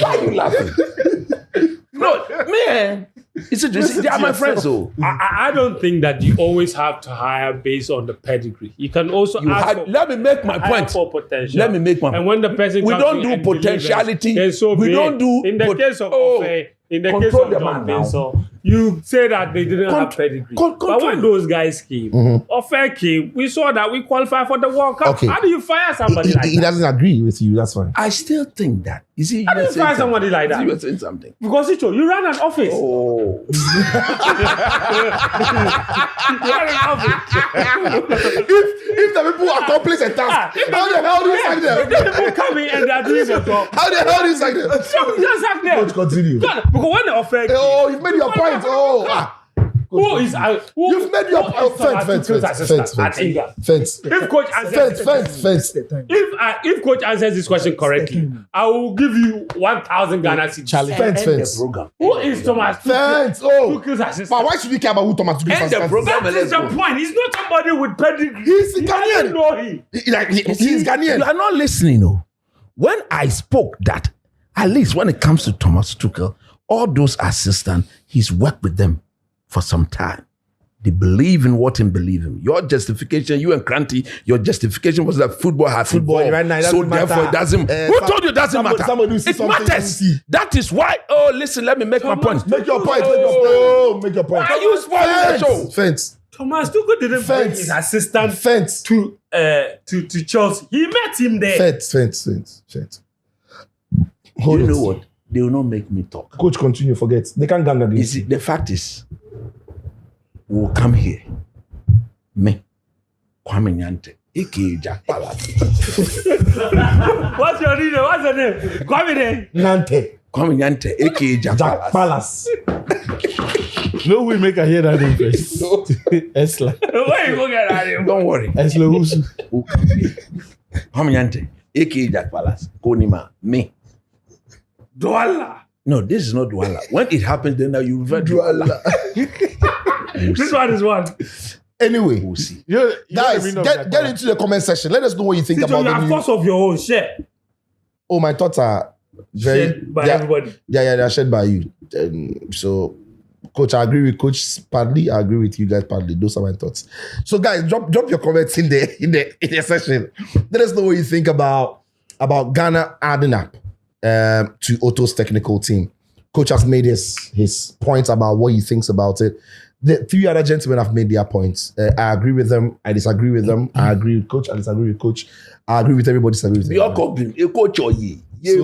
Why are you laughing? No, man. They are my friends, though. I don't think that you always have to hire based on the pedigree. You can also Let me make my point. For potential. Let me make my point. And when the person we comes don't in do and potentiality. delivers, so we don't do. in the case of Ofe, in the case control of the John man now. Benson, you say that they didn't have pedigree. But when those guys came, Ofe came, we saw that we qualified for the World Cup. Okay. How do you fire somebody like he that? doesn't agree with you. That's fine. I still think that. You see, How do you fire somebody like that? You were saying something. Because you ran an office. Oh. You ran an office. If the people accomplish a task, how the hell do you sack them? The people come in and they are doing the job. How the hell do you sack them? So we just sack them. Coach, continue. Because when the Ofe came, Oh, you've made your point. who is You've made your fence. If coach answers Fence. if coach answers this question correctly, I will give you 1,000 Ghana cedis. Charlie. Fence. Who is Thomas Fence. Oh. Tuchel's assistant? But why should we care about who Thomas Tuchel is? End the program. That is the point. He's not somebody with pedigree. He's You Ghanaian. know him. He's Ghanaian. You are not listening, no. When I spoke that, at least when it comes to Thomas Tuchel, all those assistants, he's worked with them for some time. They believe in what him believe in. Your justification, you and Kranti, your justification was that football has evolved. Right now, it So doesn't therefore, matter. it doesn't. Who told you it doesn't matter? somebody will see It something matters. you see. That is why. Oh, listen, let me make my point. Make your point. Make your point. Why are you spoiling the show? Fence. Thomas Tuchel didn't bring his assistant Fence. to Chelsea. He met him there. Fence. You know what? They will not make me talk. Coach, continue. Forget. They can't gang You against see, you. the fact is, we'll come here. Me, Kwame Nyante, aka Jack Palace. What's your name? What's your name? Kwame there. Nante. Kwame Nyante, aka Jack Jack Palace. Palace. No, we make her hear that name first. Esla. Where you go get that name? Don't worry. Esla Usu. We'll come here. Kwame Nyante, aka Jack Palace. Konima, me. Douala. No, this is not Douala. When it happens, then now you refer to Douala. This one is one. Anyway, We'll see. guys, get into the comment section. Let us know what you think Tito, about you the are new. force of your own. Share. Oh, my thoughts are very Shared by yeah, everybody. Yeah, they're shared by you. So, Coach, I agree with Coach partly. I agree with you guys partly. Those are my thoughts. So, guys, drop your comments in the session. Let us know what you think about Ghana adding up to Otto's technical team. Coach has made his points about what he thinks about it. The three other gentlemen have made their points. I agree with them. I disagree with them. I agree with Coach. I disagree with Coach. I agree with everybody. Disagree with everybody. A coach or ye. A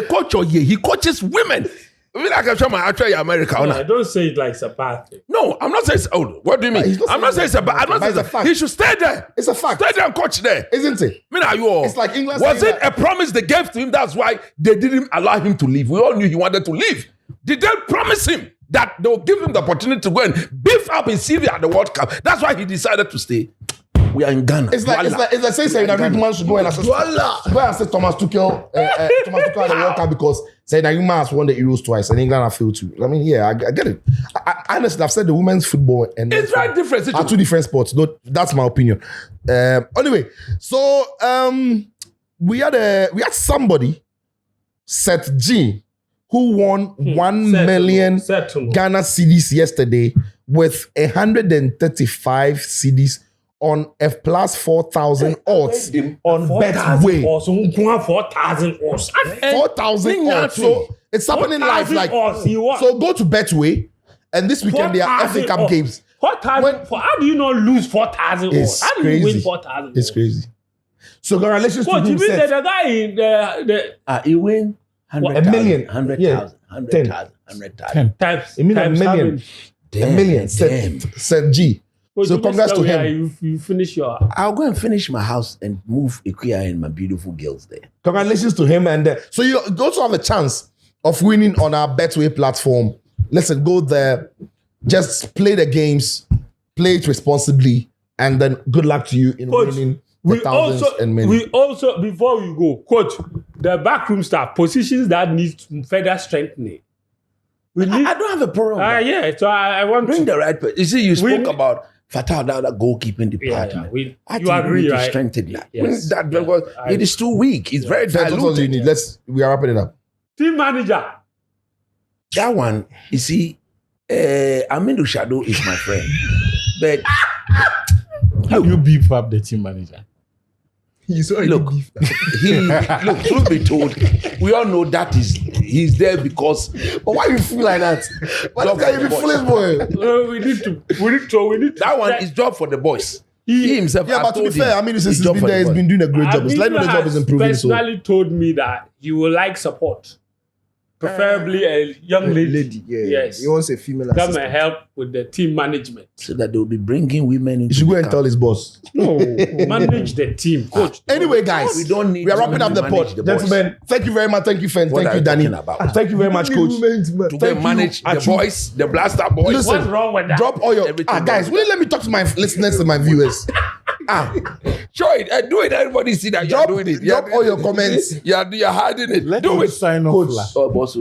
coach or ye. He coaches women. I mean, I can show my actually America. No, don't say it like it's a bad thing. No, I'm not saying it's old. What do you mean? I'm not saying it's a bad. I'm not saying it's a fact. He should stay there. It's a fact. Stay there and coach there. Isn't it? I mean, are you all? It's like England Was saying it a promise they gave to him? That's why they didn't allow him to leave. We all knew he wanted to leave. Did they promise him that they will give him the opportunity to go and beef up his CV at the World Cup? That's why he decided to stay. We are in Ghana. It's like saying that Rickman should go and assist. Go and assist Thomas Tuchel. Thomas Tuchel at the World Cup because saying that Rickman has won the Euros twice and England have failed too. I mean, yeah, I get it. I honestly, I've said the women's football and It's very different. are two different sports. No, that's my opinion. Anyway, so we had somebody, Seth G, who won 1 million Ghana cedis yesterday with 135 cedis on F plus 4,000 odds on Betway. 4,000 odds. 4,000 odds. So it's happening live. Like, so go to Betway, and this weekend there are FA Cup games. How do you not lose 4,000? It's How do you win crazy. 4,000? It's crazy. So congratulations Coach, to you him. mean that Seth. the guy in the He win A million. 100,000, 100,000. times. It means a times million. how many? A million. Damn. Seth G. Coach, So you congrats to missed out him. where You finish your. I'll go and finish my house and move Ikuya and my beautiful girls there. Congratulations to him. And so you also have a chance of winning on our Betway platform. Listen, go there. Just play the games, play it responsibly, and then good luck to you in Coach, winning the thousands and millions. we also, before we go, Coach, the backroom staff, positions that need further strengthening. We need. I don't have a problem. with that. Yeah, so I want Bring to. the right person. You see, you spoke We- about Fatah, that goalkeeping department. I You think we agree, need to right? strengthen that. Yes. That because it is too weak. It's very That's all you diluted. need. We are wrapping it up. Team manager. That one, you see, Amindu Shadow is my friend. But How do you beef up the team manager? He's already Look. beefed. look, truth be told, we all know that he's there because. But why you feel like that? Why Job can't for you the be boys. foolish, boy? We need to. That one is job for the boys. He himself. Yeah, has but to be told fair, him I mean, since it's he's job been for there, the he's boys. been doing a great job. It's like the job is improving. So Personally told me that you will like support, preferably a young lady. Yeah. Yes. He wants a female Come assistant. and help with the team management. So that they'll be bringing women into you should go the and tell camp. his boss. No, manage the team, coach. Anyway, guys, We don't need we are wrapping women up to the manage pod. the boys. Gentlemen, thank you very much. Thank you, Fen. What Thank are you, you Danny. talking about? Thank you very much, coach. To Thank go you, manage the Achu. boys, the blaster boys. Listen, What's wrong with that? drop all your Everything guys. wrong Will with you let me talk to my listeners and my viewers? Show it. Do it. Everybody see that Drop- you're doing it. drop all your comments. You're hiding it. Let Do him it. sign off. Coach. lah. Oh, boss.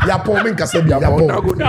Yapon, Minkasebi, Yapon. Now go. No.